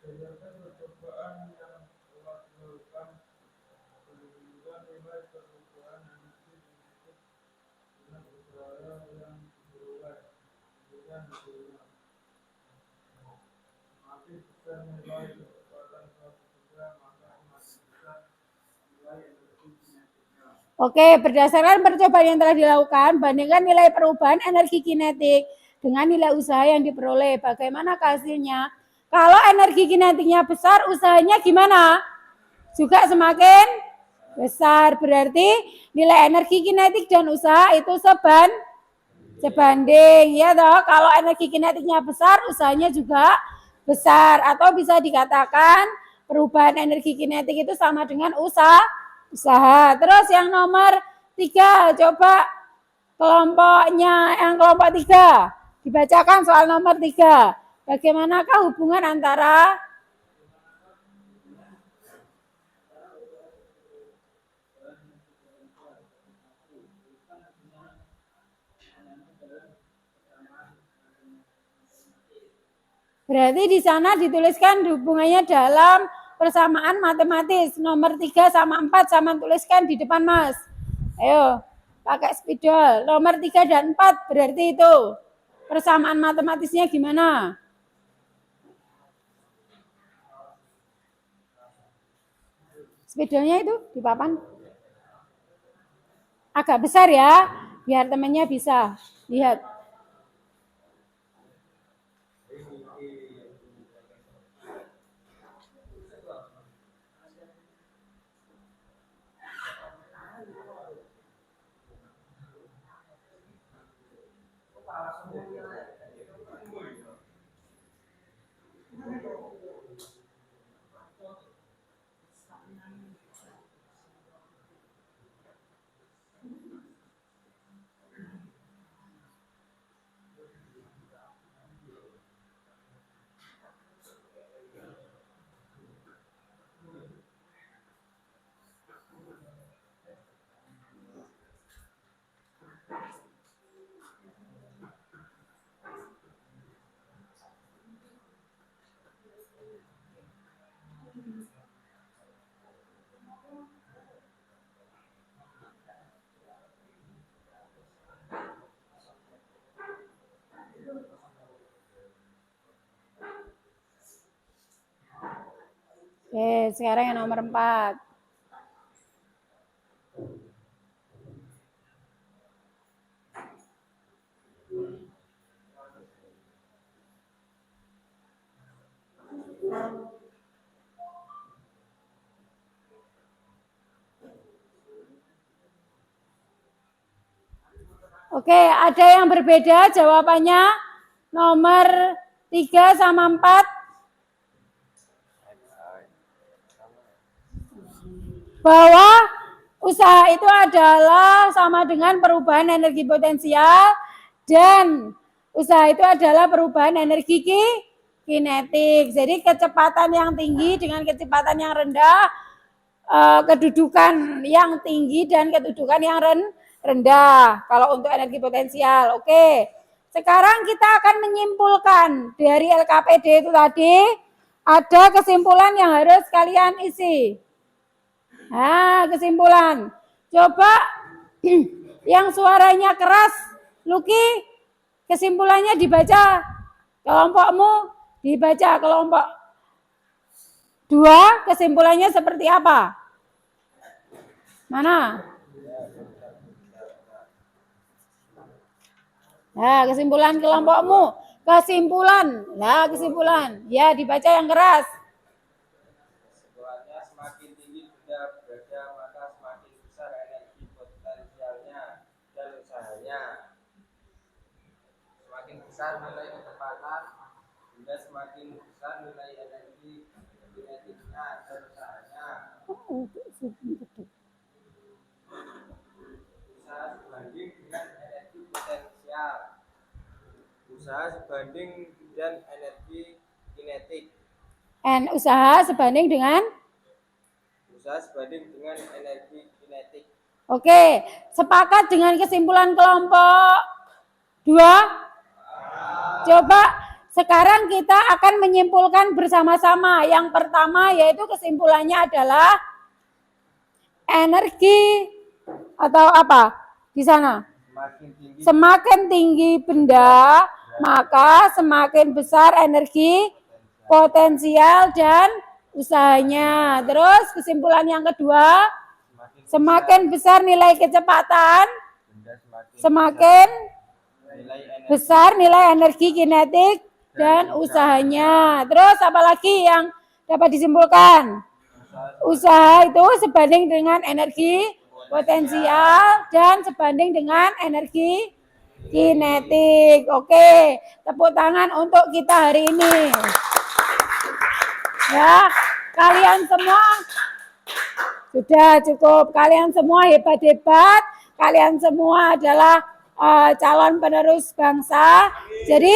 Berdasarkan percobaan yang telah dilakukan, bandingkan nilai perubahan energi kinetik dengan usaha yang diperoleh. Berikan hasilnya. Semakin besar nilai kecepatan suatu benda, maka semakin besar nilai energi kinetiknya. Oke, berdasarkan percobaan yang telah dilakukan, bandingkan nilai perubahan energi kinetik dengan nilai usaha yang diperoleh. Bagaimana hasilnya? Kalau energi kinetiknya besar, usahanya gimana? Juga semakin besar. Berarti nilai energi kinetik dan usaha itu sebanding. Ya toh, kalau energi kinetiknya besar, usahanya juga besar. Atau bisa dikatakan perubahan energi kinetik itu sama dengan usaha. Terus yang nomor 3, coba kelompoknya yang kelompok 3. Dibacakan soal nomor 3. Bagaimanakah hubungan antara berarti di sana dituliskan hubungannya dalam persamaan matematis. Nomor 3 sama 4 sama tuliskan di depan, Mas. Ayo. pakai spidol. Nomor 3 dan 4 berarti itu persamaan matematisnya gimana? Spidolnya itu di papan. Agak besar ya, biar temannya bisa lihat. Oke, sekarang yang nomor 4. Oke, ada yang berbeda jawabannya nomor 3 sama 4. Bahwa usaha itu adalah sama dengan perubahan energi potensial dan usaha itu adalah perubahan energi kinetik. Jadi kecepatan yang tinggi dengan kecepatan yang rendah, kedudukan yang tinggi dan kedudukan yang rendah kalau untuk energi potensial. Oke, sekarang kita akan menyimpulkan dari LKPD itu tadi, ada kesimpulan yang harus kalian isi. Nah, kesimpulan. Coba yang suaranya keras, Luki, kesimpulannya dibaca. Kelompokmu dibaca, kelompok 2, kesimpulannya seperti apa? Mana? Nah, kesimpulan kelompokmu. Kesimpulan. Nah, kesimpulan. Ya, dibaca yang keras. Kesimpulannya, semakin tinggi benda berada, maka semakin besar energi potensialnya dan usahanya. Semakin besar nilai kecepatan, benda semakin besar nilai energi kinetiknya dan usahanya. Usaha sebanding dengan energi potensial. Usaha sebanding dan energi kinetik. Usaha sebanding dengan? Usaha sebanding dengan energi kinetik. Oke, sepakat dengan kesimpulan kelompok 2? Coba sekarang kita akan menyimpulkan bersama-sama. Yang pertama yaitu kesimpulannya adalah energi atau apa di sana? Semakin tinggi benda, maka semakin besar energi potensial dan usahanya. Terus kesimpulan yang kedua, semakin besar nilai kecepatan, semakin besar nilai energi kinetik dan usahanya. Terus apa lagi yang dapat disimpulkan? Usaha itu sebanding dengan energi potensial dan sebanding dengan energi kinetik. Oke, tepuk tangan untuk kita hari ini. Ya, kalian semua sudah cukup. Kalian semua hebat-hebat. Kalian semua adalah calon penerus bangsa. Jadi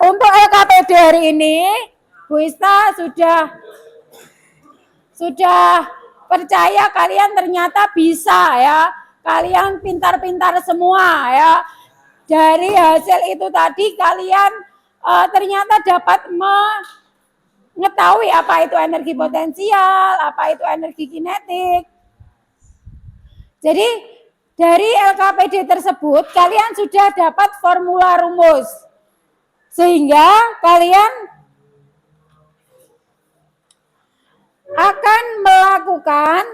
untuk LKPD hari ini, Bu Ista sudah percaya kalian ternyata bisa ya. Kalian pintar-pintar semua ya. Dari hasil itu tadi kalian ternyata dapat mengetahui apa itu energi potensial, apa itu energi kinetik. Jadi Dari LKPD tersebut kalian sudah dapat formula rumus. Sehingga kalian akan melakukan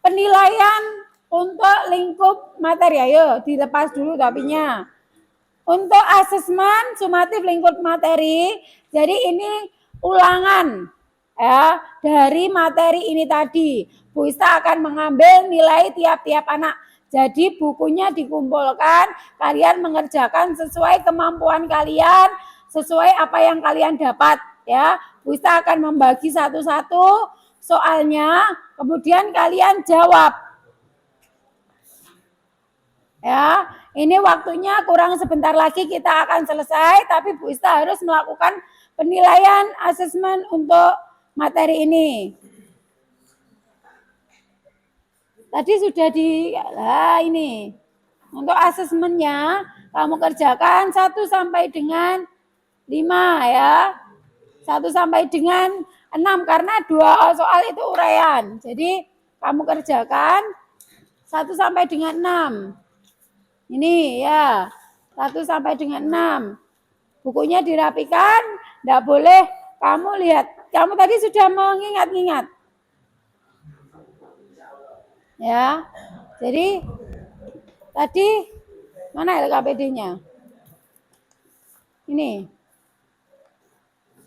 penilaian untuk lingkup materi. Ayo dilepas dulu topinya. Untuk asesmen sumatif lingkup materi, jadi ini ulangan ya dari materi ini tadi. Bu Ista akan mengambil nilai tiap-tiap anak. Jadi bukunya dikumpulkan, kalian mengerjakan sesuai kemampuan kalian, sesuai apa yang kalian dapat ya. Bu Ista akan membagi satu-satu soalnya, kemudian kalian jawab. Ya, ini waktunya kurang sebentar lagi kita akan selesai, tapi Bu Ista harus melakukan penilaian asesmen untuk materi ini. Tadi sudah ini. Untuk asesmennya kamu kerjakan 1 sampai dengan 5 ya. 1 sampai dengan 6 karena 2 soal itu uraian. Jadi kamu kerjakan 1 sampai dengan 6. Ini ya. 1 sampai dengan 6. Bukunya dirapikan, enggak boleh kamu lihat. Kamu tadi sudah mengingat-ingat. Ya. Jadi tadi mana LKPD-nya? Ini.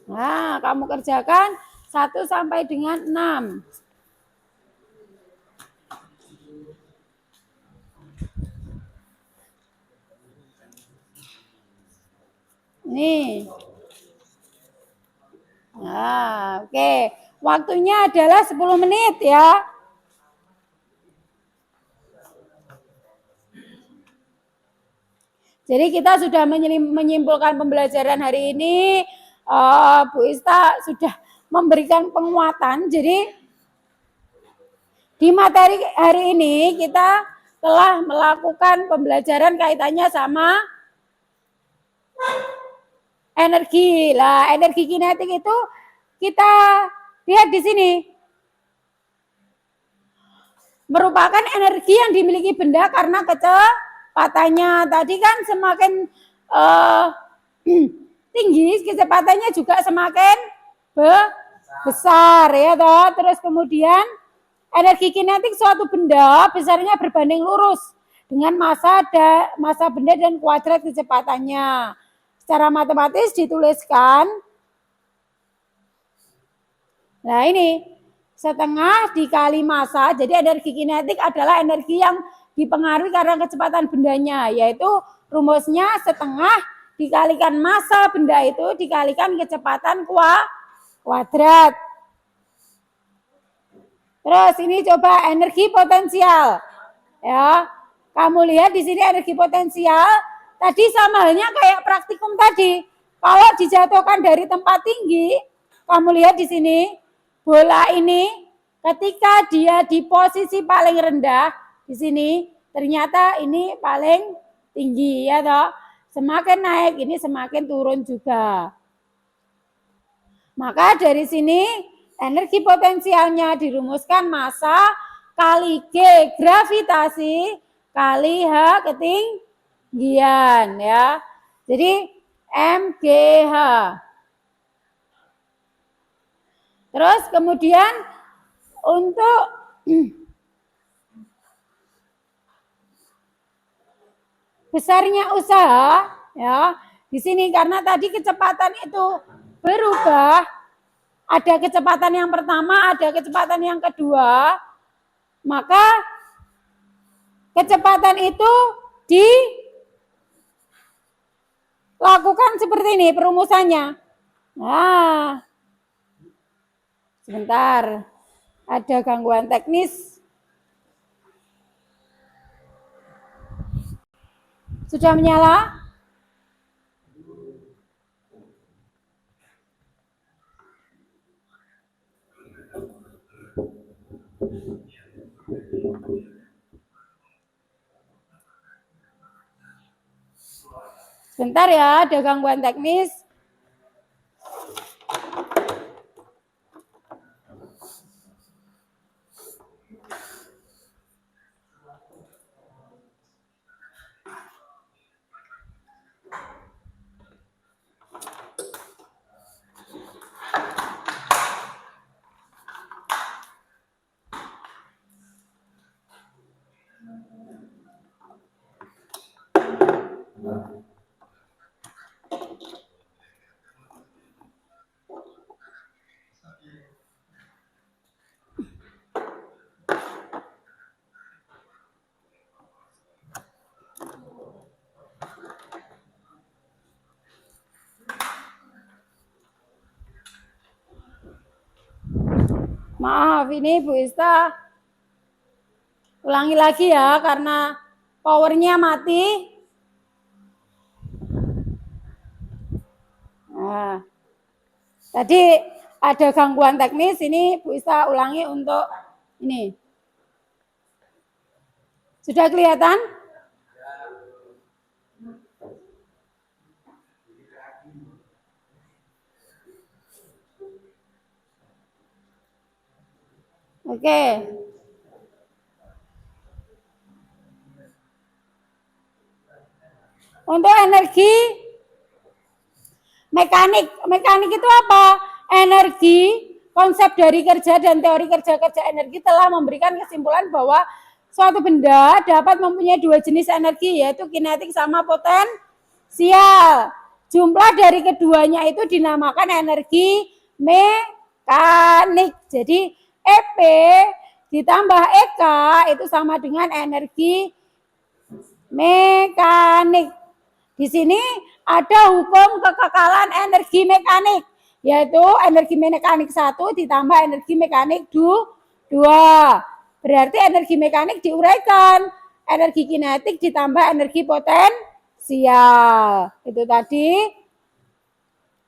Nah, kamu kerjakan 1 sampai dengan 6. Ini. Nah, oke. Waktunya adalah 10 menit ya. Jadi kita sudah menyimpulkan pembelajaran hari ini. Bu Ista sudah memberikan penguatan. Jadi di materi hari ini kita telah melakukan pembelajaran kaitannya sama energi. Lah, energi kinetik itu kita lihat di sini. Merupakan energi yang dimiliki benda karena kecepatannya. Tadi kan semakin tinggi, kecepatannya juga semakin besar ya toh. Terus kemudian energi kinetik suatu benda besarnya berbanding lurus dengan massa benda dan kuadrat kecepatannya. Secara matematis dituliskan. Nah ini setengah dikali massa. Jadi energi kinetik adalah energi yang dipengaruhi karena kecepatan bendanya, yaitu rumusnya setengah dikalikan massa benda itu dikalikan kecepatan kuadrat. Terus ini coba energi potensial. Ya. Kamu lihat di sini energi potensial tadi sama halnya kayak praktikum tadi. Kalau dijatuhkan dari tempat tinggi, kamu lihat di sini bola ini ketika dia di posisi paling rendah di sini ternyata ini paling tinggi ya toh. Semakin naik ini semakin turun juga. Maka dari sini energi potensialnya dirumuskan massa kali G gravitasi kali H ketinggian ya. Jadi MGH. Terus kemudian untuk besarnya usaha ya. Di sini karena tadi kecepatan itu berubah, ada kecepatan yang pertama, ada kecepatan yang kedua, maka kecepatan itu dilakukan seperti ini perumusannya. Nah, sebentar, ada gangguan teknis. Sudah menyala? Sebentar ya, ada gangguan teknis. Maaf, ini Bu Ista ulangi lagi ya karena powernya mati. Nah, tadi ada gangguan teknis, ini Bu Ista ulangi untuk ini. Sudah kelihatan? Oke. Untuk energi mekanik itu apa? Energi, konsep dari kerja dan teori kerja energi telah memberikan kesimpulan bahwa suatu benda dapat mempunyai dua jenis energi, yaitu kinetik sama potensial. Jumlah dari keduanya itu dinamakan energi mekanik. Jadi EP ditambah EK itu sama dengan energi mekanik. Di sini ada hukum kekekalan energi mekanik, yaitu energi mekanik 1 ditambah energi mekanik 2. Berarti energi mekanik diuraikan, energi kinetik ditambah energi potensial. Itu tadi.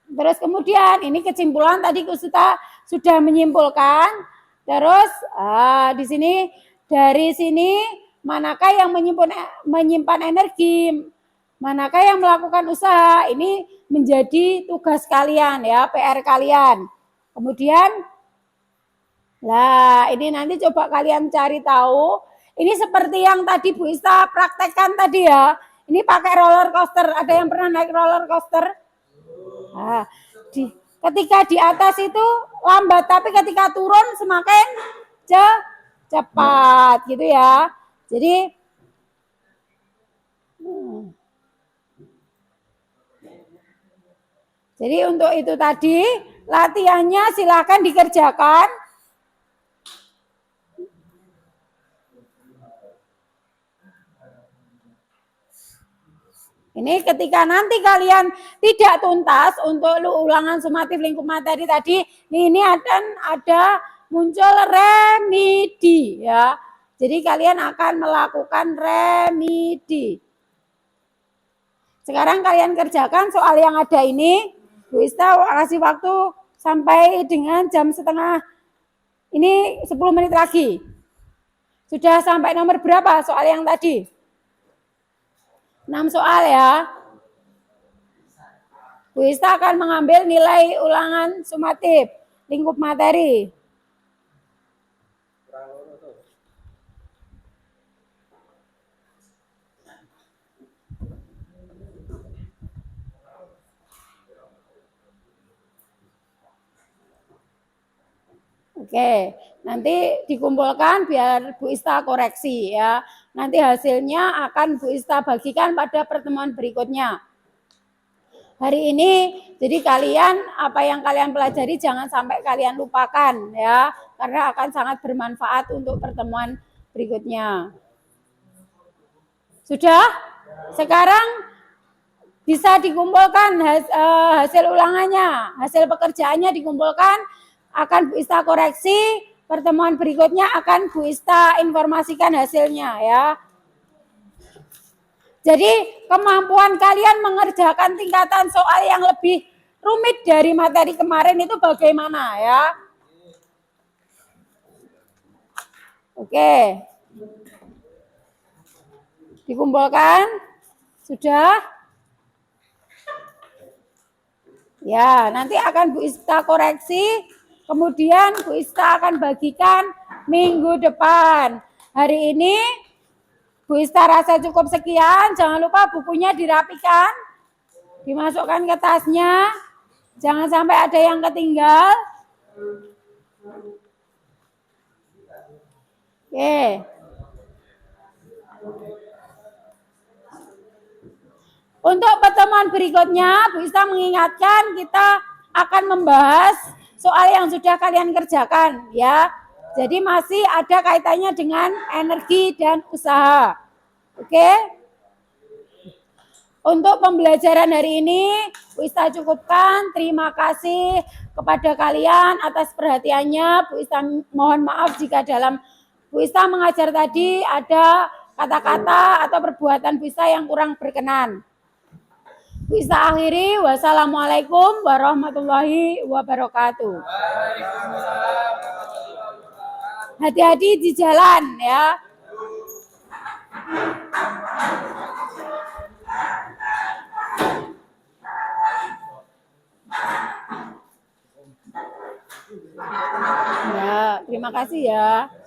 Terus kemudian ini kesimpulan tadi kita sudah menyimpulkan. Terus di sini dari sini manakah yang menyimpan energi, manakah yang melakukan usaha, ini menjadi tugas kalian ya, PR kalian. Kemudian ini nanti coba kalian cari tahu. Ini seperti yang tadi Bu Ista praktekkan tadi ya. Ini pakai roller coaster. Ada yang pernah naik roller coaster? Nah, ketika di atas itu lambat, tapi ketika turun semakin cepat gitu ya. Jadi untuk itu tadi latihannya silakan dikerjakan. Ini ketika nanti kalian tidak tuntas untuk ulangan sumatif lingkup materi tadi, ini akan ada muncul remedi ya. Jadi kalian akan melakukan remedi. Sekarang kalian kerjakan soal yang ada ini. Bu Ista kasih waktu sampai dengan jam setengah. Ini 10 menit lagi. Sudah sampai nomor berapa soal yang tadi? 6 soal ya. Bu Ista akan mengambil nilai ulangan sumatif lingkup materi. Oke, nanti dikumpulkan biar Bu Ista koreksi ya. Nanti hasilnya akan Bu Ista bagikan pada pertemuan berikutnya. Hari ini, jadi kalian apa yang kalian pelajari jangan sampai kalian lupakan ya, karena akan sangat bermanfaat untuk pertemuan berikutnya. Sudah? Sekarang bisa dikumpulkan hasil ulangannya, hasil pekerjaannya dikumpulkan, akan Bu Ista koreksi, pertemuan berikutnya akan Bu Ista informasikan hasilnya ya. Jadi kemampuan kalian mengerjakan tingkatan soal yang lebih rumit dari materi kemarin itu bagaimana ya? Oke. Dikumpulkan? Sudah? Ya, nanti akan Bu Ista koreksi, kemudian Bu Ista akan bagikan minggu depan. Hari ini Bu Ista rasa cukup sekian, jangan lupa bukunya dirapikan, dimasukkan ke tasnya, jangan sampai ada yang ketinggal. Oke. Untuk pertemuan berikutnya, Bu Ista mengingatkan kita akan membahas soal yang sudah kalian kerjakan ya. Jadi masih ada kaitannya dengan energi dan usaha. Oke? Untuk pembelajaran hari ini, Bu Ista cukupkan. Terima kasih kepada kalian atas perhatiannya. Bu Ista mohon maaf jika dalam Bu Ista mengajar tadi ada kata-kata atau perbuatan Bu Ista yang kurang berkenan. Bu Ista akhiri. Wassalamualaikum warahmatullahi wabarakatuh. Hati-hati di jalan ya. Ya, terima kasih ya.